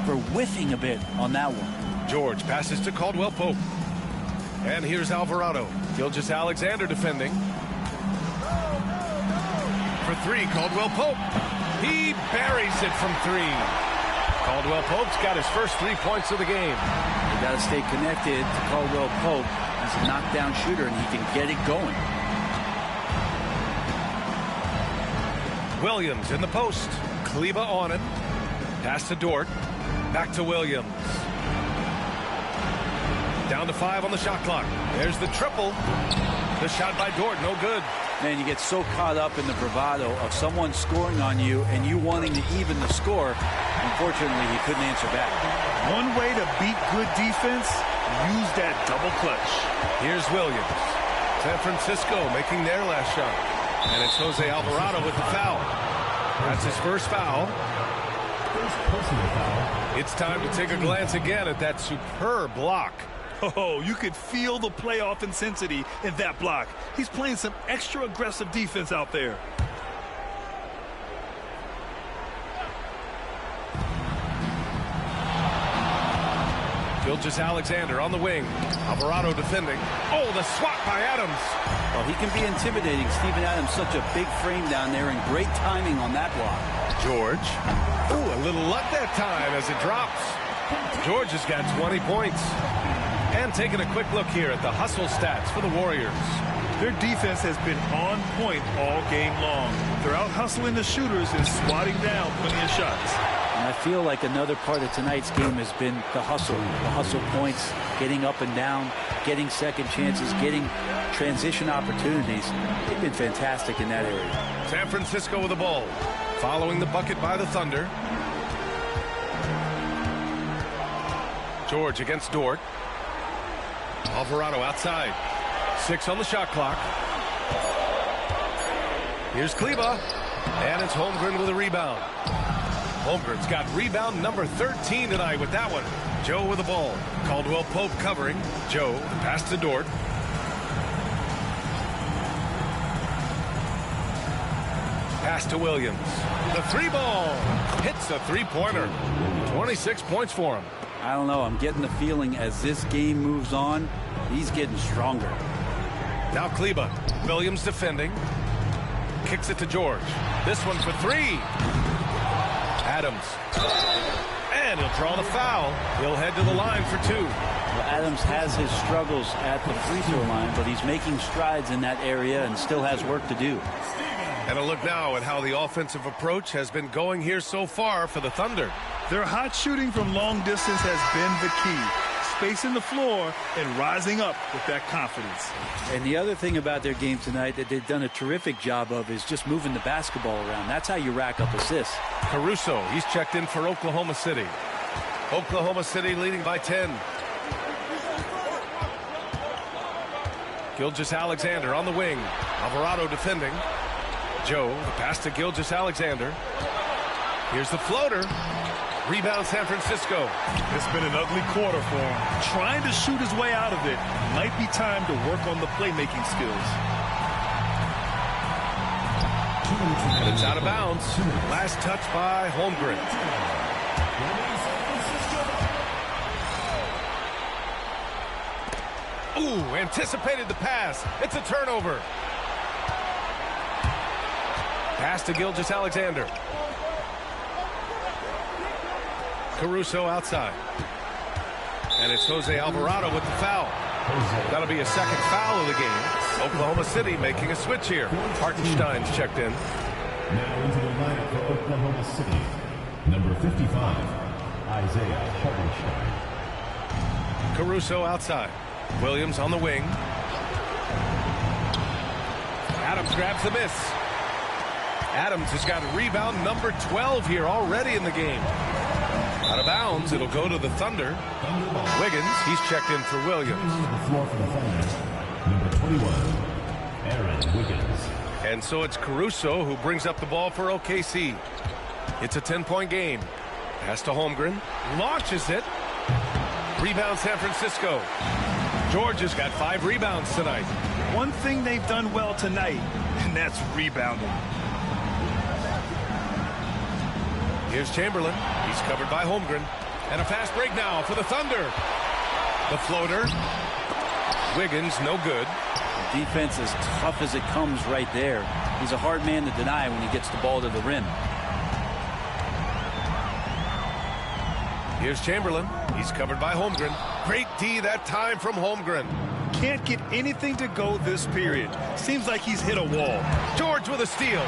for whiffing a bit on that one. George passes to Caldwell Pope. And here's Alvarado. Gilgeous-Alexander defending. For 3, Caldwell Pope. He buries it from 3. Caldwell Pope's got his first 3 points of the game. You got to stay connected to Caldwell Pope. He's a knockdown shooter, and he can get it going. Williams in the post. Kleba on it. Pass to Dort. Back to Williams. Down to 5 on the shot clock. There's the triple. The shot by Dort, no good. Man, you get so caught up in the bravado of someone scoring on you and you wanting to even the score. Unfortunately, he couldn't answer back. One way to beat good defense, use that double clutch. Here's Williams. San Francisco making their last shot. And it's Jose Alvarado with the foul. That's his first foul. First personal foul. It's time to take a glance again at that superb block. Oh, you could feel the playoff intensity in that block. He's playing some extra aggressive defense out there. Gilgeous-Alexander on the wing. Alvarado defending. Oh, the swat by Adams. Well, he can be intimidating. Steven Adams, such a big frame down there, and great timing on that block. George. Oh, a little luck that time as it drops. George has got 20 points. And taking a quick look here at the hustle stats for the Warriors. Their defense has been on point all game long. They're out hustling the shooters and swatting down plenty of shots. And I feel like another part of tonight's game has been the hustle points, getting up and down, getting second chances, getting transition opportunities. They've been fantastic in that area. San Francisco with the ball, following the bucket by the Thunder. George against Dort. Alvarado outside. 6 on the shot clock. Here's Kleba. And it's Holmgren with a rebound. Holmgren's got rebound number 13 tonight with that one. Joe with the ball. Caldwell Pope covering. Joe, the pass to Dort. Pass to Williams. The 3-ball. Hits a 3-pointer. 26 points for him. I don't know. I'm getting the feeling as this game moves on, he's getting stronger. Now Kleba. Williams defending. Kicks it to George. This one for 3. Adams. And he'll draw the foul. He'll head to the line for 2. Well, Adams has his struggles at the free throw line, but he's making strides in that area and still has work to do. And a look now at how the offensive approach has been going here so far for the Thunder. Their hot shooting from long distance has been the key. Spacing the floor and rising up with that confidence. And the other thing about their game tonight that they've done a terrific job of is just moving the basketball around. That's how you rack up assists. Caruso, he's checked in for Oklahoma City. Oklahoma City leading by 10. Gilgeous-Alexander on the wing. Alvarado defending. Joe, the pass to Gilgeous-Alexander. Here's the floater. Rebound San Francisco. It's been an ugly quarter for him. Trying to shoot his way out of it. Might be time to work on the playmaking skills. And it's out of bounds. Last touch by Holmgren. Ooh, anticipated the pass. It's a turnover. Pass to Gilgeous-Alexander. Caruso outside. And it's Jose Alvarado with the foul. That'll be a second foul of the game. Oklahoma City making a switch here. Hartenstein's checked in. Now into the lineup for Oklahoma City. Number 55, Isaiah Hartenstein. Caruso outside. Williams on the wing. Adams grabs the miss. Adams has got rebound number 12 here already in the game. Out of bounds, it'll go to the Thunder. Wiggins, he's checked in for Williams. The floor for the Thunder, number 21, Aaron Wiggins. And so it's Caruso who brings up the ball for OKC. It's a 10-point game. Pass to Holmgren. Launches it. Rebound San Francisco. George has got 5 rebounds tonight. One thing they've done well tonight, and that's rebounding. Here's Chamberlain. He's covered by Holmgren. And a fast break now for the Thunder. The floater. Wiggins, no good. Defense as tough as it comes right there. He's a hard man to deny when he gets the ball to the rim. Here's Chamberlain. He's covered by Holmgren. Great D that time from Holmgren. Can't get anything to go this period. Seems like he's hit a wall. George with a steal.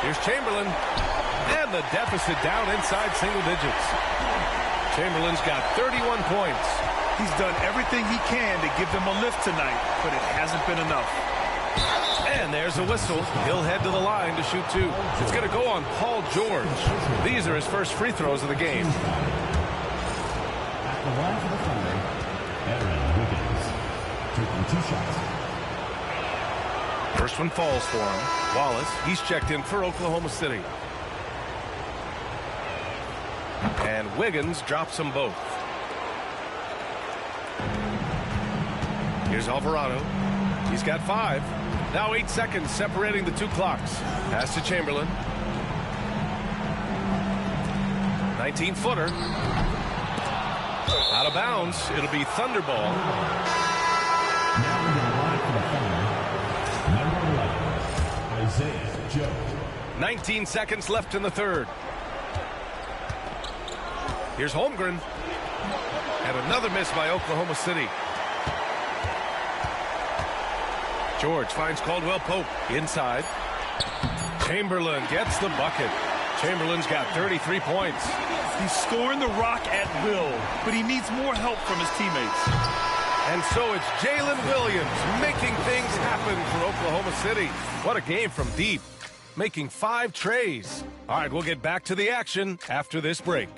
Here's Chamberlain. And the deficit down inside single digits. Chamberlain's got 31 points. He's done everything he can to give them a lift tonight, but it hasn't been enough. And there's a whistle. He'll head to the line to shoot 2. It's going to go on Paul George. These are his first free throws of the game. At the line for the Thunder, Aaron Wiggins, taking 2 shots. First one falls for him. Wallace, he's checked in for Oklahoma City. And Wiggins drops them both. Here's Alvarado. He's got 5. Now 8 seconds separating the 2 clocks. Pass to Chamberlain. 19-footer. Out of bounds. It'll be Thunder ball. Now into the line for the Thunder, number 11, Isaiah Joe. 19 seconds left in the third. Here's Holmgren. And another miss by Oklahoma City. George finds Caldwell Pope inside. Chamberlain gets the bucket. Chamberlain's got 33 points. He's scoring the rock at will, but he needs more help from his teammates. And so it's Jalen Williams making things happen for Oklahoma City. What a game from deep, making 5 trays. All right, we'll get back to the action after this break.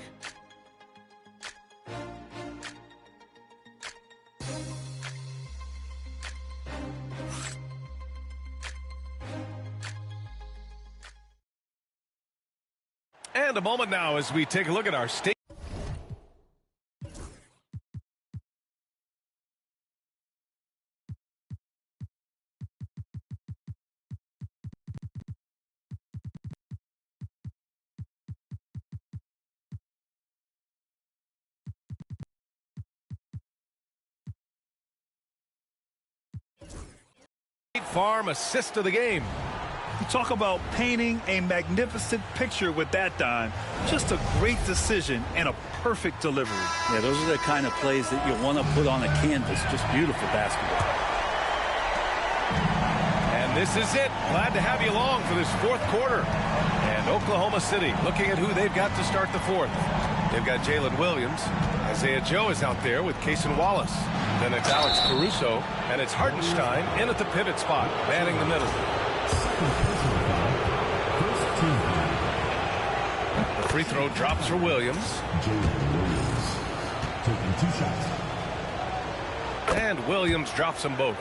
And a moment now as we take a look at our state. Farm assist of the game. You talk about painting a magnificent picture with that dime. Just a great decision and a perfect delivery. Yeah, those are the kind of plays that you want to put on a canvas. Just beautiful basketball. And this is it. Glad to have you along for this 4th quarter. And Oklahoma City looking at who they've got to start the 4th. They've got Jalen Williams. Isaiah Joe is out there with Cason Wallace. Then it's Alex Caruso. And it's Hartenstein in at the pivot spot, manning the middle. The free throw drops for Williams. Taking 2 shots. And Williams drops them both.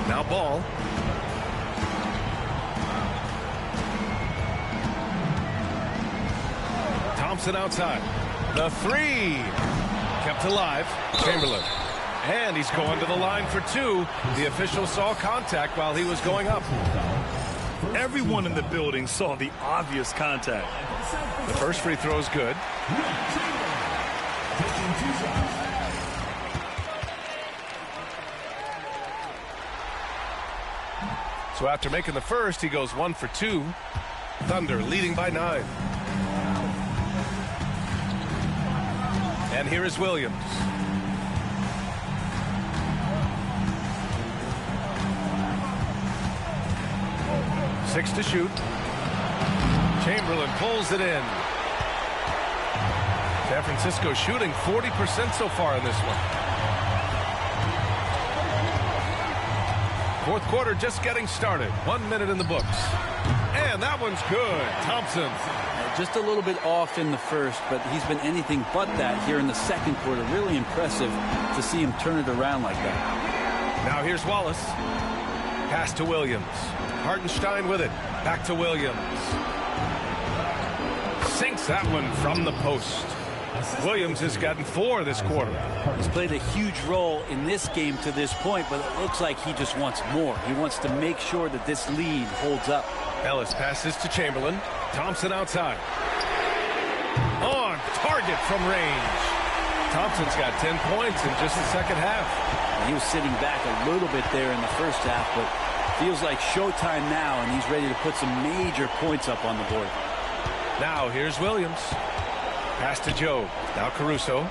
Now Ball. Thompson outside. The 3. Kept alive. Chamberlain. And he's going to the line for 2. The official saw contact while he was going up. Everyone in the building saw the obvious contact. The first free throw is good. So after making the first, he goes 1 for 2. Thunder leading by 9. And here is Williams. Six to shoot. Chamberlain pulls it in. San Francisco shooting 40% so far in this one. 4th quarter just getting started. 1 minute in the books. And that one's good. Thompson. Just a little bit off in the first, but he's been anything but that here in the 2nd quarter. Really impressive to see him turn it around like that. Now here's Wallace. Pass to Williams. Hartenstein with it. Back to Williams. Sinks that one from the post. Williams has gotten 4 this quarter. He's played a huge role in this game to this point, but it looks like he just wants more. He wants to make sure that this lead holds up. Ellis passes to Chamberlain. Thompson outside. On target from range. Thompson's got 10 points in just the 2nd half. He was sitting back a little bit there in the first half, but feels like showtime now, and he's ready to put some major points up on the board. Now here's Williams. Pass to Joe. Now Caruso.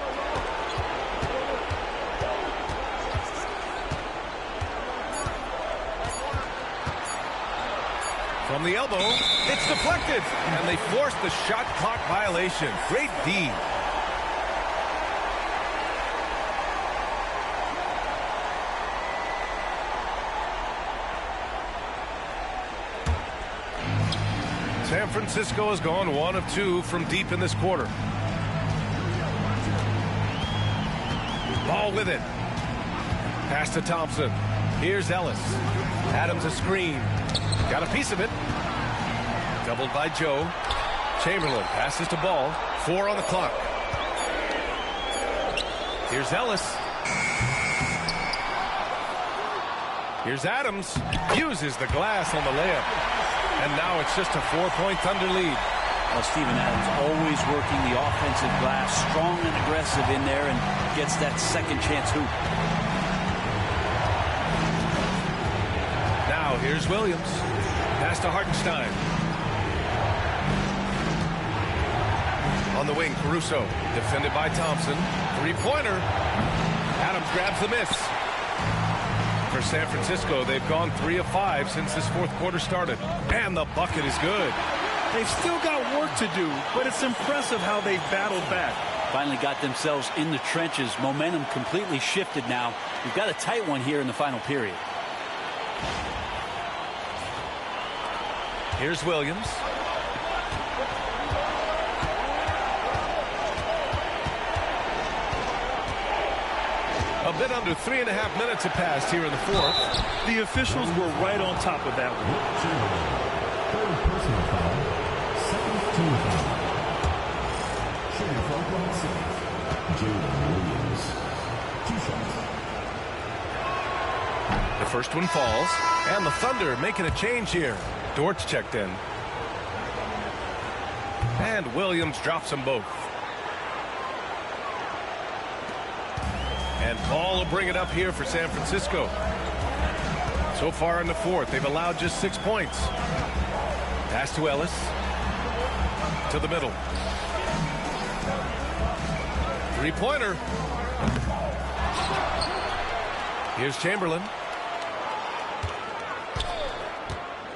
From the elbow, it's deflected, and they force the shot clock violation. Great D. San Francisco has gone 1 of 2 from deep in this quarter. Ball with it. Pass to Thompson. Here's Ellis. Adams a screen. Got a piece of it. Doubled by Joe. Chamberlain passes to Ball. 4 on the clock. Here's Ellis. Here's Adams. Uses the glass on the layup. And now it's just a 4-point Thunder lead. Well, Steven Adams always working the offensive glass, strong and aggressive in there, and gets that second chance hoop. Now here's Williams. Pass to Hartenstein. On the wing, Caruso. Defended by Thompson. 3-pointer. Adams grabs the miss. For For San Francisco, they've gone 3 of 5 since this fourth quarter started. And the bucket is good. They've still got work to do, but it's impressive how they've battled back. Finally got themselves in the trenches. Momentum completely shifted now. We've got a tight one here in the final period. Here's Williams. A bit under 3.5 minutes have passed here in the fourth. The officials were right on top of that one. Third personal foul. Second team foul. Shooting for Oklahoma City, Jalen Williams. 2 shots. The first one falls. And the Thunder making a change here. Dort's checked in. And Williams drops them both. And Ball will bring it up here for San Francisco. So far in the fourth, they've allowed just 6 points. Pass to Ellis. To the middle. Three-pointer. Here's Chamberlain.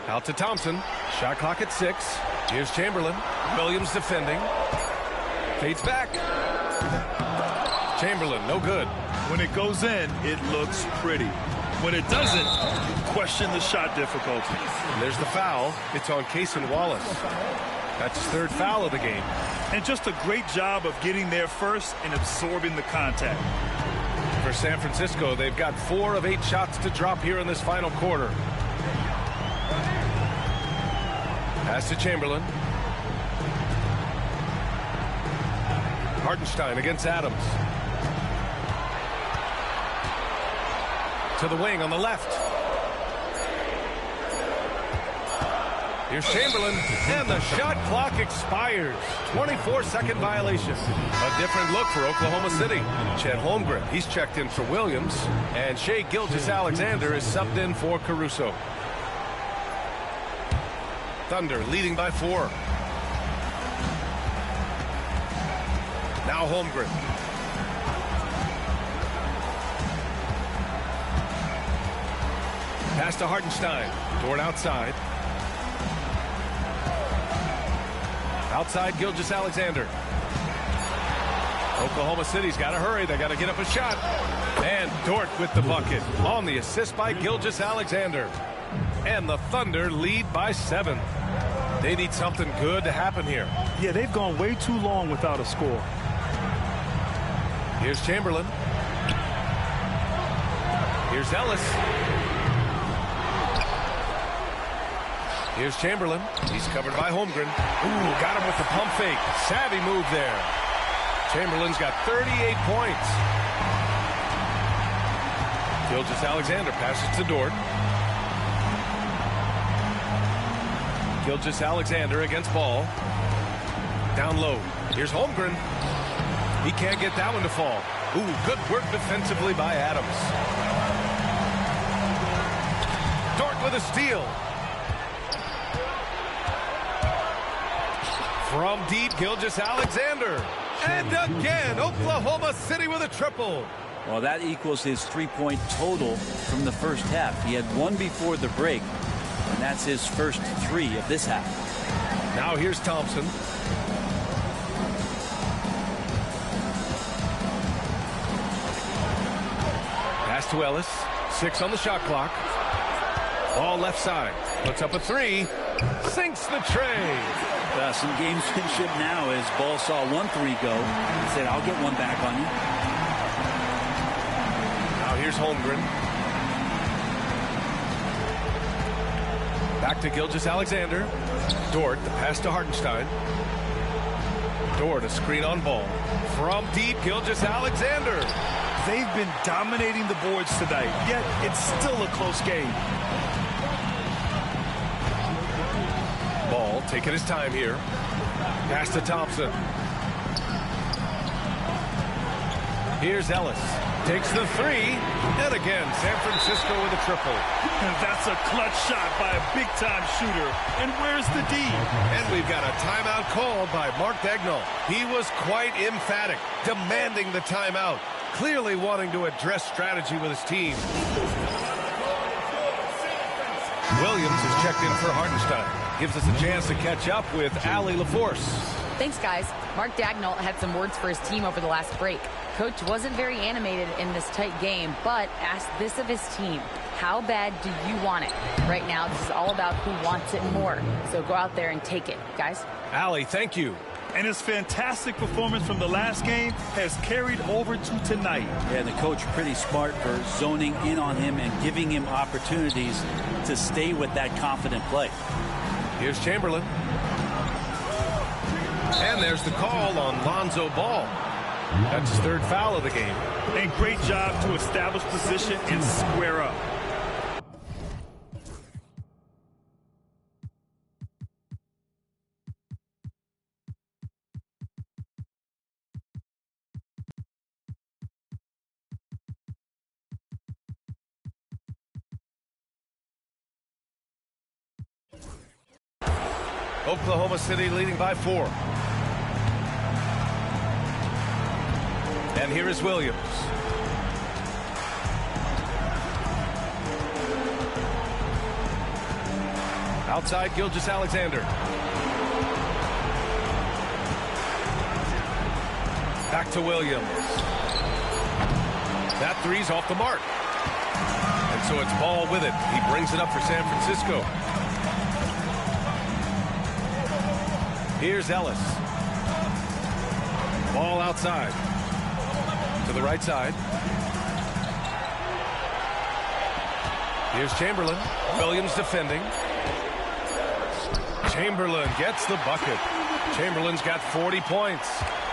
Out to Thompson. Shot clock at 6. Here's Chamberlain. Williams defending. Fades back. Chamberlain, no good. When it goes in, it looks pretty. When it doesn't, question the shot difficulty. And there's the foul. It's on Cason Wallace. That's his 3rd foul of the game. And just a great job of getting there first and absorbing the contact. For San Francisco, they've got 4 of 8 shots to drop here in this final quarter. Pass to Chamberlain. Hartenstein against Adams. To the wing on the left. Here's Chamberlain, and the shot clock expires. 24-second violation. A different look for Oklahoma City. Chet Holmgren, he's checked in for Williams, and Shai Gilgeous-Alexander is subbed in for Caruso. Thunder leading by 4. Now Holmgren. Pass to Hartenstein. Toward outside. Outside Gilgeous-Alexander. Oklahoma City's got to hurry. They got to get up a shot. And Dort with the bucket on the assist by Gilgeous-Alexander. And the Thunder lead by 7. They need something good to happen here. Yeah, they've gone way too long without a score. Here's Chamberlain. Here's Ellis. Here's Chamberlain. He's covered by Holmgren. Ooh, got him with the pump fake. Savvy move there. Chamberlain's got 38 points. Gilgeous-Alexander passes to Dort. Gilgeous-Alexander against Ball. Down low. Here's Holmgren. He can't get that one to fall. Ooh, good work defensively by Adams. Dort with a steal. From deep, Gilgeous-Alexander. And again, Oklahoma City with a triple. Well, that equals his 3-point total from the first half. He had 1 before the break, and that's his first 3 of this half. Now here's Thompson. Pass to Ellis. 6 on the shot clock. Ball left side. Puts up a 3. Sinks the tray. Some gamesmanship now as Ball saw 1 3 go. He said, I'll get one back on you. Now here's Holmgren. Back to Gilgeous-Alexander. Dort, the pass to Hartenstein. Dort, a screen on Ball. From deep, Gilgeous-Alexander. They've been dominating the boards tonight, yet it's still a close game. Ball taking his time here. Pass to Thompson. Here's Ellis. Takes the 3. And again, San Francisco with a triple. And that's a clutch shot by a big-time shooter. And where's the D? And we've got a timeout called by Mark Dagnall. He was quite emphatic, demanding the timeout, clearly wanting to address strategy with his team. Williams is checked in for Hartenstein. Gives us a chance to catch up with Allie LaForce. Thanks, guys. Mark Dagnall had some words for his team over the last break. Coach wasn't very animated in this tight game, but asked this of his team. How bad do you want it? Right now, this is all about who wants it more. So go out there and take it, guys. Allie, thank you. And his fantastic performance from the last game has carried over to tonight. Yeah, the coach pretty smart for zoning in on him and giving him opportunities to stay with that confident play. Here's Chamberlain. And there's the call on Lonzo Ball. That's his third foul of the game. And great job to establish position and square up. Oklahoma City leading by 4. And here is Williams. Outside, Gilgeous-Alexander. Back to Williams. That three's off the mark. And so it's Ball with it. He brings it up for San Francisco. Here's Ellis. Ball outside. To the right side. Here's Chamberlain. Williams defending. Chamberlain gets the bucket. Chamberlain's got 40 points.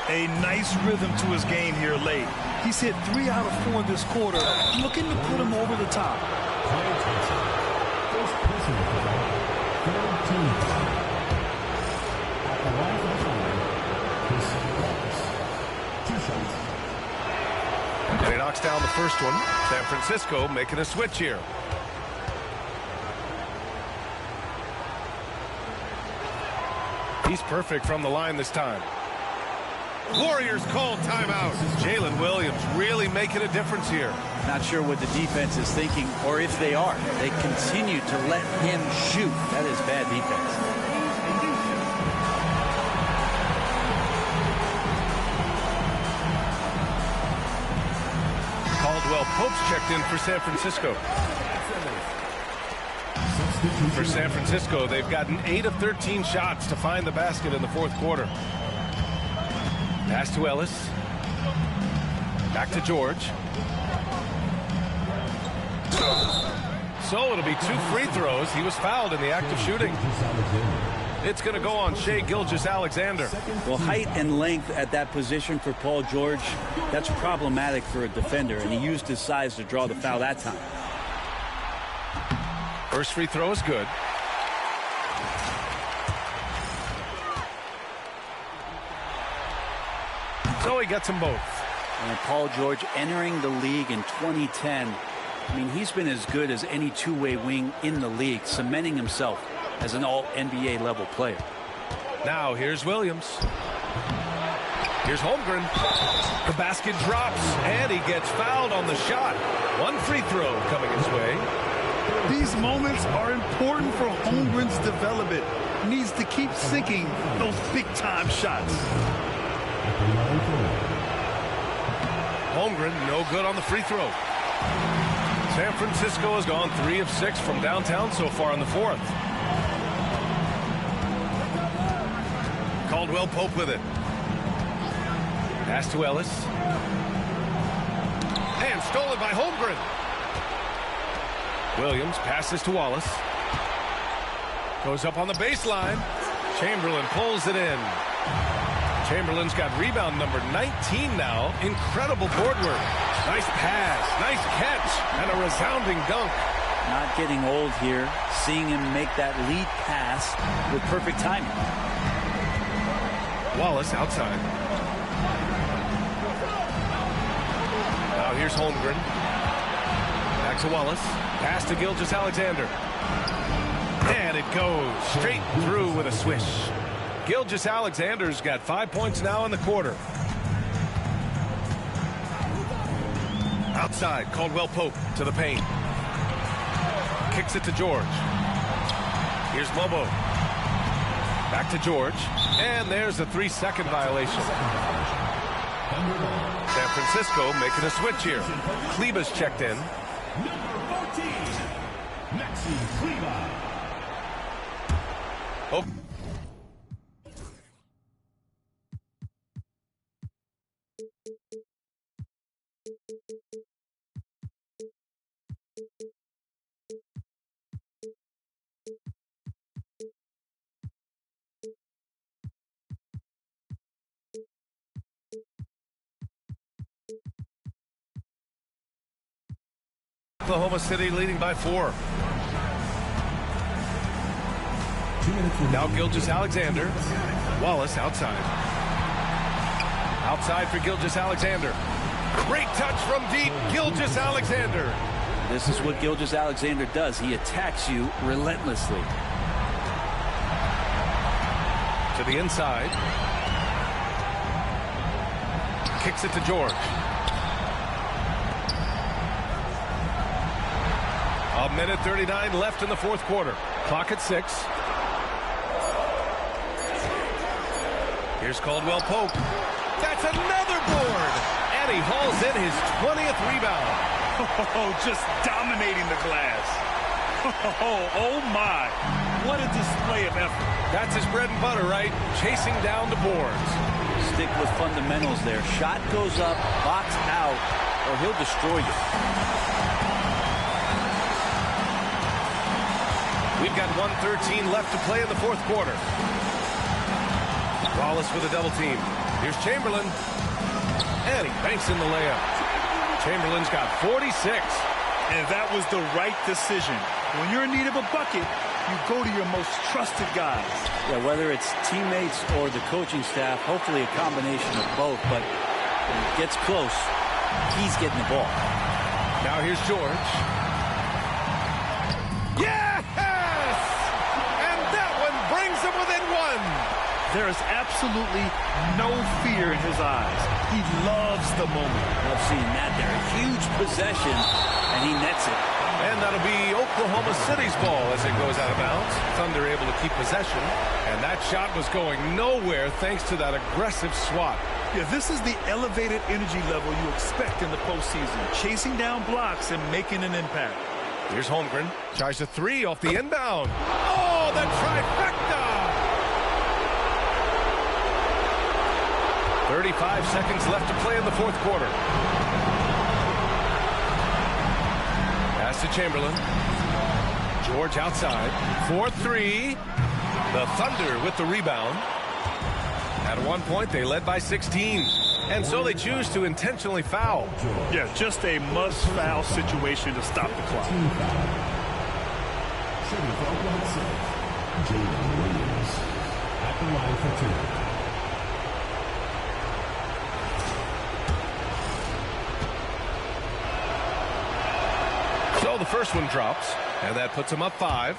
A nice rhythm to his game here late. He's hit 3 out of 4 this quarter, looking to put him over the top. And he knocks down the first one. San Francisco making a switch here. He's perfect from the line this time. Warriors call timeout. Jalen Williams really making a difference here. Not sure what the defense is thinking, or if they are. They continue to let him shoot. That is bad defense. Caldwell Pope's checked in for San Francisco. For San Francisco, they've gotten 8 of 13 shots to find the basket in the fourth quarter. Pass to Ellis. Back to George. So it'll be 2 free throws. He was fouled in the act of shooting. It's going to go on Shai Gilgeous-Alexander. Well, height and length at that position for Paul George, that's problematic for a defender, and he used his size to draw the foul that time. First free throw is good. So he gets them both. And Paul George entering the league in 2010. I mean, he's been as good as any two-way wing in the league, cementing himself as an all-NBA level player. Now here's Williams. Here's Holmgren. The basket drops, and he gets fouled on the shot. 1 free throw coming his way. These moments are important for Holmgren's development. He needs to keep sinking those big-time shots. Holmgren, no good on the free throw. San Francisco has gone 3 of 6 from downtown so far in the fourth. Caldwell Pope with it. Pass to Ellis. And stolen by Holmgren. Williams passes to Wallace. Goes up on the baseline. Chamberlain pulls it in. Chamberlain's got rebound number 19 now. Incredible board work. Nice pass, nice catch, and a resounding dunk. Not getting old here. Seeing him make that lead pass with perfect timing. Wallace outside. Now here's Holmgren. Back to Wallace. Pass to Gilgeous-Alexander. And it goes straight through with a swish. Gilgeous-Alexander's got 5 points now in the quarter. Outside, Caldwell Pope to the paint. Kicks it to George. Here's Mobo. Back to George. And there's a 3-second violation. San Francisco making a switch here. Kleba's checked in. Number 14, Maxi Kleba. Oh. Oklahoma City leading by 4. Now Gilgeous-Alexander. Wallace outside. Outside for Gilgeous-Alexander. Great touch from deep, Gilgeous-Alexander. This is what Gilgeous-Alexander does. He attacks you relentlessly. To the inside. Kicks it to George. A minute 39 left in the fourth quarter. Clock at 6. Here's Caldwell Pope. That's another board. And he hauls in his 20th rebound. Oh, just dominating the glass. Oh my. What a display of effort. That's his bread and butter, right? Chasing down the boards. Stick with fundamentals there. Shot goes up, box out, or he'll destroy you. We've got 1:13 left to play in the fourth quarter. Wallace with a double team. Here's Chamberlain. And he banks in the layup. Chamberlain's got 46. And that was the right decision. When you're in need of a bucket, you go to your most trusted guys. Yeah, whether it's teammates or the coaching staff, hopefully a combination of both. But when it gets close, he's getting the ball. Now here's George. Yes! And that one brings him within 1. There is absolutely no fear in his eyes. He loves the moment. Love seeing that there. A huge possession, and he nets it. And that'll be Oklahoma City's ball as it goes out of bounds. Thunder able to keep possession. And that shot was going nowhere thanks to that aggressive swat. Yeah, this is the elevated energy level you expect in the postseason. Chasing down blocks and making an impact. Here's Holmgren. Tries a 3 off the inbound. Oh, the trifecta! 35 seconds left to play in the fourth quarter. Pass to Chamberlain. George outside. 4-3. The Thunder with the rebound. At one point, they led by 16. And so they choose to intentionally foul. Yeah, just a must-foul situation to stop the clock. Jalen Williams at the line for 2. So the first one drops, and that puts him up 5.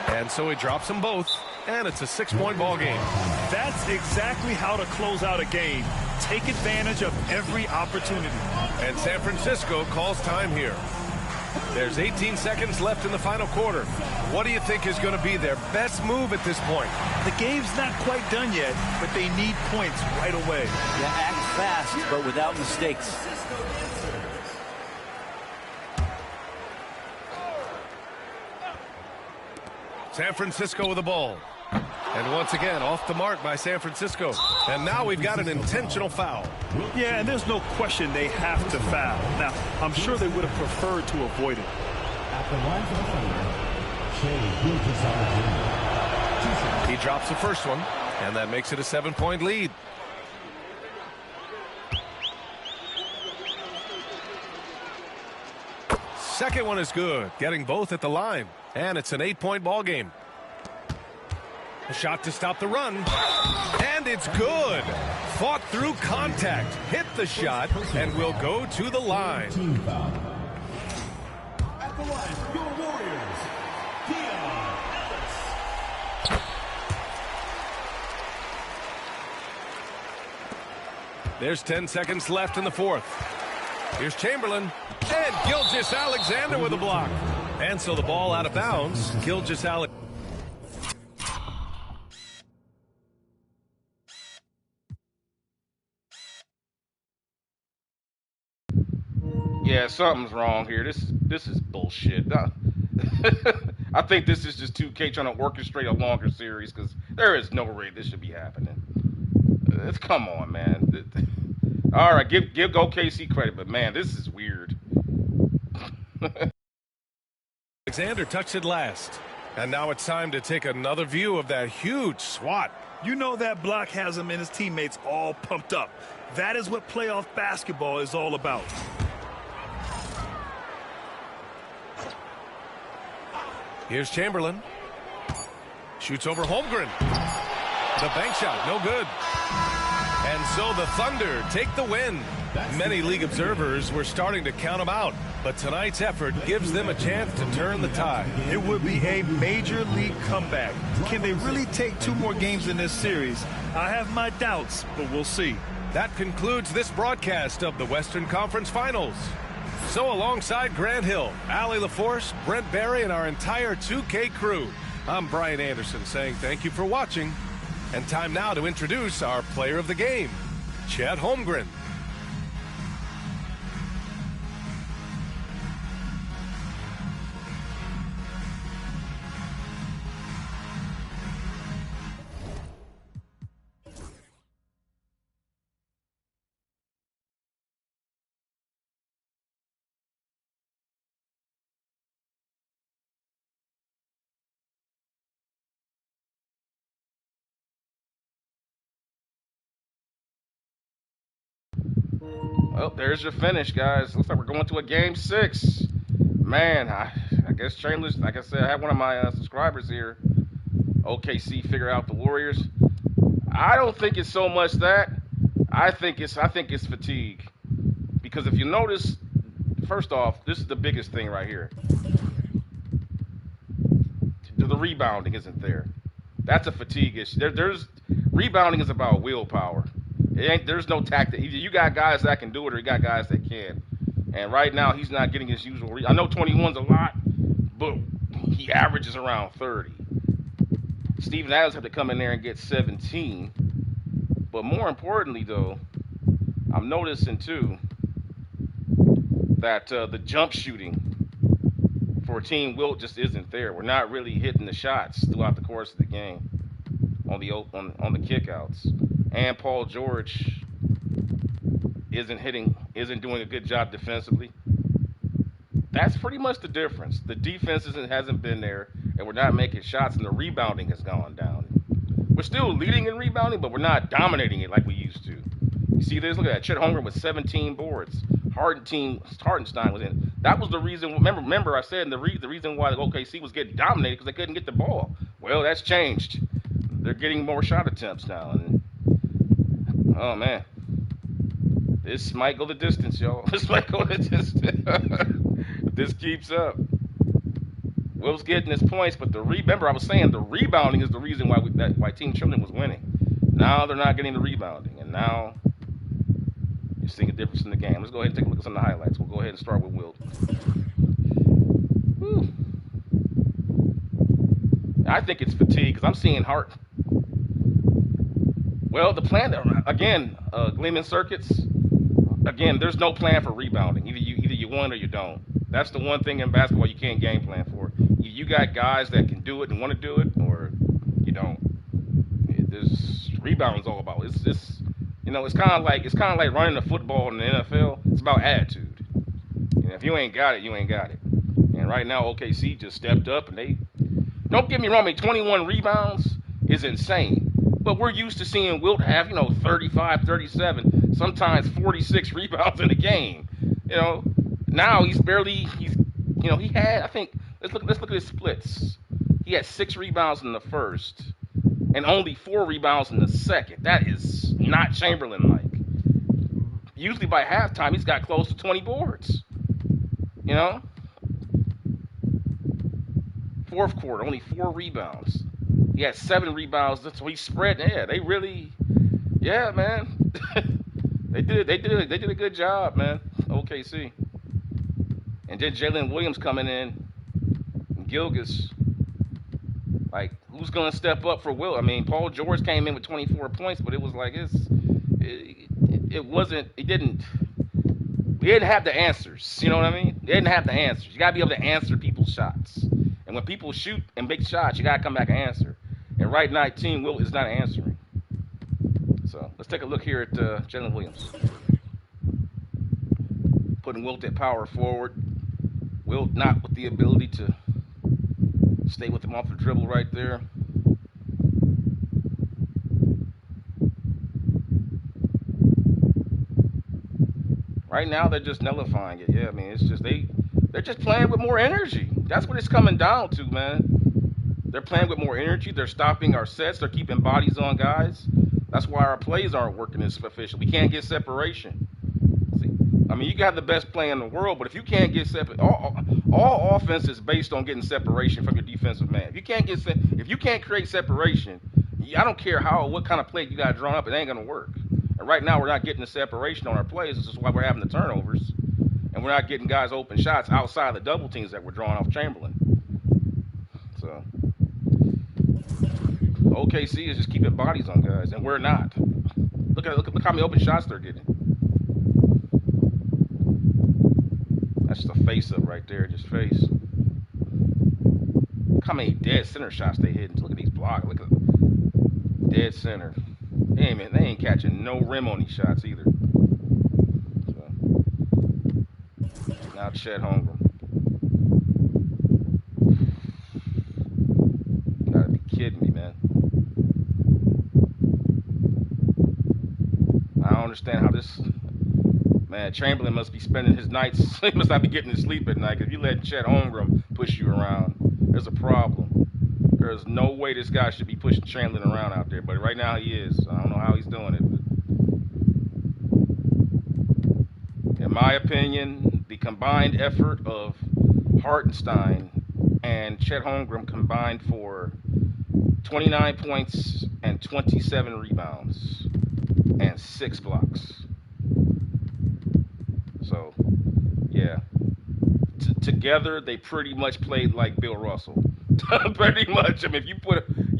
And so he drops them both, and it's a 6-point ball game. That's exactly how to close out a game. Take advantage of every opportunity. And San Francisco calls time here. There's 18 seconds left in the final quarter. What do you think is going to be their best move at this point? The game's not quite done yet, but they need points right away. Yeah, act fast, but without mistakes. San Francisco with the ball. And once again, off the mark by San Francisco. And now we've got an intentional foul. Yeah, and there's no question they have to foul. Now, I'm sure they would have preferred to avoid it. At the line for the Thunder, He drops the first one, and that makes it a 7-point lead. Second one is good, getting both at the line. And it's an 8-point ball game. A shot to stop the run. And it's good. Fought through contact. Hit the shot and will go to the line. At the line for your Warriors, Dion Ellis. There's 10 seconds left in the fourth. Here's Chamberlain. And Gilgeous-Alexander with a block. And so the ball out of bounds. Gilgeous-Alexander. Yeah, something's wrong here. This is bullshit. I think this is just 2K trying to orchestrate a longer series because there is no way this should be happening. Come on, man. All right, give OKC credit, but man, this is weird. Alexander touched it last. And now it's time to take another view of that huge swat. You know that block has him and his teammates all pumped up. That is what playoff basketball is all about. Here's Chamberlain. Shoots over Holmgren. The bank shot, no good. And so the Thunder take the win. Many league observers were starting to count them out, but tonight's effort gives them a chance to turn the tide. It would be a major league comeback. Can they really take 2 more games in this series? I have my doubts, but we'll see. That concludes this broadcast of the Western Conference Finals. So alongside Grant Hill, Allie LaForce, Brent Barry, and our entire 2K crew, I'm Brian Anderson saying thank you for watching. And time now to introduce our player of the game, Chet Holmgren. Well, there's your finish, guys. Looks like we're going to a game 6. Man, I guess Chamberlain, like I said, I have one of my subscribers here. OKC figure out the Warriors. I don't think it's so much that. I think it's fatigue. Because if you notice, first off, this is the biggest thing right here. The rebounding isn't there. That's a fatigue issue. There's rebounding is about willpower. There's no tactic. Either you got guys that can do it or you got guys that can. And right now, he's not getting his usual. I know 21's a lot, but he averages around 30. Steven Adams had to come in there and get 17. But more importantly, though, I'm noticing, too, that the jump shooting for Team Wilt just isn't there. We're not really hitting the shots throughout the course of the game on the kickouts. And Paul George isn't doing a good job defensively. That's pretty much the difference. The defense hasn't been there, and we're not making shots, and the rebounding has gone down. We're still leading in rebounding, but we're not dominating it like we used to. You see this? Look at that. Chet Holmgren with 17 boards. Hartenstein was in. That was the reason. Remember I said the reason why the OKC was getting dominated because they couldn't get the ball. Well, that's changed. They're getting more shot attempts now. And, oh, man. This might go the distance, y'all. This might go the distance. This keeps up. Will's getting his points, but remember I was saying the rebounding is the reason why Team Chamberlain was winning. Now they're not getting the rebounding, and now you're seeing a difference in the game. Let's go ahead and take a look at some of the highlights. We'll go ahead and start with Wilt. Whew. I think it's fatigue because I'm seeing Hart. Well, the plan, again, Gleeman Circuits, again, there's no plan for rebounding. Either you win or you don't. That's the one thing in basketball you can't game plan for. You got guys that can do it and want to do it, or you don't. There's rebounding's all about. It's kind of like running the football in the NFL. It's about attitude. If you ain't got it, you ain't got it. And right now, OKC just stepped up, and they don't get me wrong. 21 rebounds is insane. But we're used to seeing Wilt have, 35, 37, sometimes 46 rebounds in a game. Now he had, I think, let's look at his splits. He had 6 rebounds in the first and only 4 rebounds in the second. That is not Chamberlain-like. Usually by halftime, he's got close to 20 boards. Fourth quarter, only 4 rebounds. He had 7 rebounds, so he spread. Yeah, man. They did a good job, man. OKC. And then Jalen Williams coming in, and Gilgeous. Like, who's gonna step up for Wilt? I mean, Paul George came in with 24 points, but it was like it wasn't. He didn't have the answers. You know what I mean? They didn't have the answers. You gotta be able to answer people's shots. And when people shoot and make shots, you gotta come back and answer. And right now, Team Wilt is not answering. So let's take a look here at Jalen Williams. Putting Wilt at power forward. Wilt not with the ability to stay with him off the dribble right there. Right now, they're just nullifying it. Yeah, I mean, it's just they're just playing with more energy. That's what it's coming down to, man. They're playing with more energy. They're stopping our sets. They're keeping bodies on guys. That's why our plays aren't working as efficient. We can't get separation. See, I mean, you can have the best play in the world, but if you can't get all offense is based on getting separation from your defensive man. If you can't create separation, I don't care what kind of play you got drawn up, it ain't gonna work. And right now, we're not getting the separation on our plays. This is why we're having the turnovers, and we're not getting guys open shots outside the double teams that we're drawing off Chamberlain. So OKC is just keeping bodies on guys, and we're not. Look how many open shots they're getting. That's just a face up right there, just face. Look how many dead center shots they hit. Look at these blocks. Look at dead center. They ain't catching no rim on these shots either. So, now Chet Holmgren. You gotta be kidding me, man. I don't understand how this man Chamberlain must be spending his nights. He must not be getting to sleep at night. If you let Chet Holmgren push you around, there's a problem. There's no way this guy should be pushing Chamberlain around out there, but right now he is. I don't know how he's doing it. But in my opinion, the combined effort of Hartenstein and Chet Holmgren combined for 29 points and 27 rebounds and 6 blocks. So, yeah. Together, they pretty much played like Bill Russell. Pretty much. I mean, if you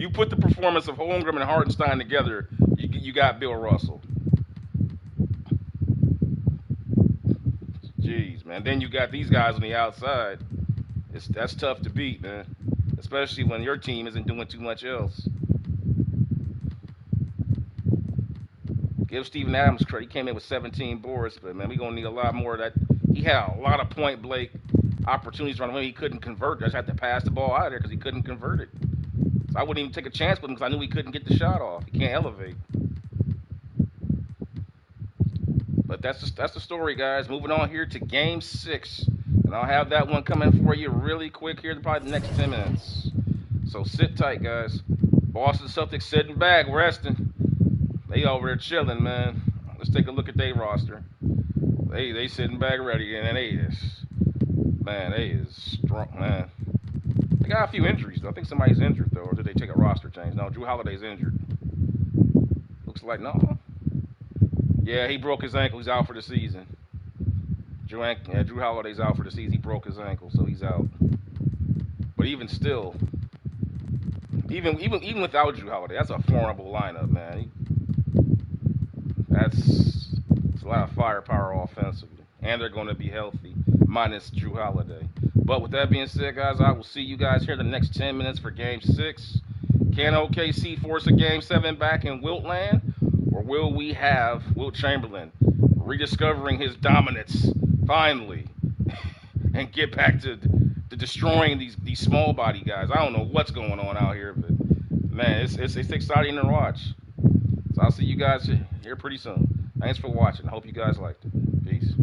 put the performance of Holmgren and Hartenstein together, you got Bill Russell. Jeez, man. Then you got these guys on the outside. That's tough to beat, man. Especially when your team isn't doing too much else. Give Steven Adams credit. He came in with 17 boards, but man, we're gonna need a lot more of that. He had a lot of point blank opportunities running away. He couldn't convert. I just had to pass the ball out of there because he couldn't convert it. So I wouldn't even take a chance with him because I knew he couldn't get the shot off. He can't elevate. But that's the story, guys. Moving on here to Game 6. And I'll have that one coming for you really quick here, probably the next 10 minutes. So sit tight, guys. Boston Celtics sitting back, resting. They over there chilling, man. Let's take a look at their roster. They sitting back ready, and they is strong, man. They got a few injuries, though. I think somebody's injured, though, or did they take a roster change? No, Drew Holiday's injured. Looks like no. Yeah, he broke his ankle. He's out for the season. Drew Holiday's out for the season. He broke his ankle, so he's out. But even still, even without Drew Holiday, that's a formidable lineup, man. It's a lot of firepower offensively, and they're going to be healthy, minus Drew Holiday. But with that being said, guys, I will see you guys here in the next 10 minutes for Game 6. Can OKC force a Game 7 back in Wilt land, or will we have Wilt Chamberlain rediscovering his dominance finally and get back to destroying these small body guys? I don't know what's going on out here, but man, it's exciting to watch. So I'll see you guys here pretty soon. Thanks for watching. I hope you guys liked it. Peace.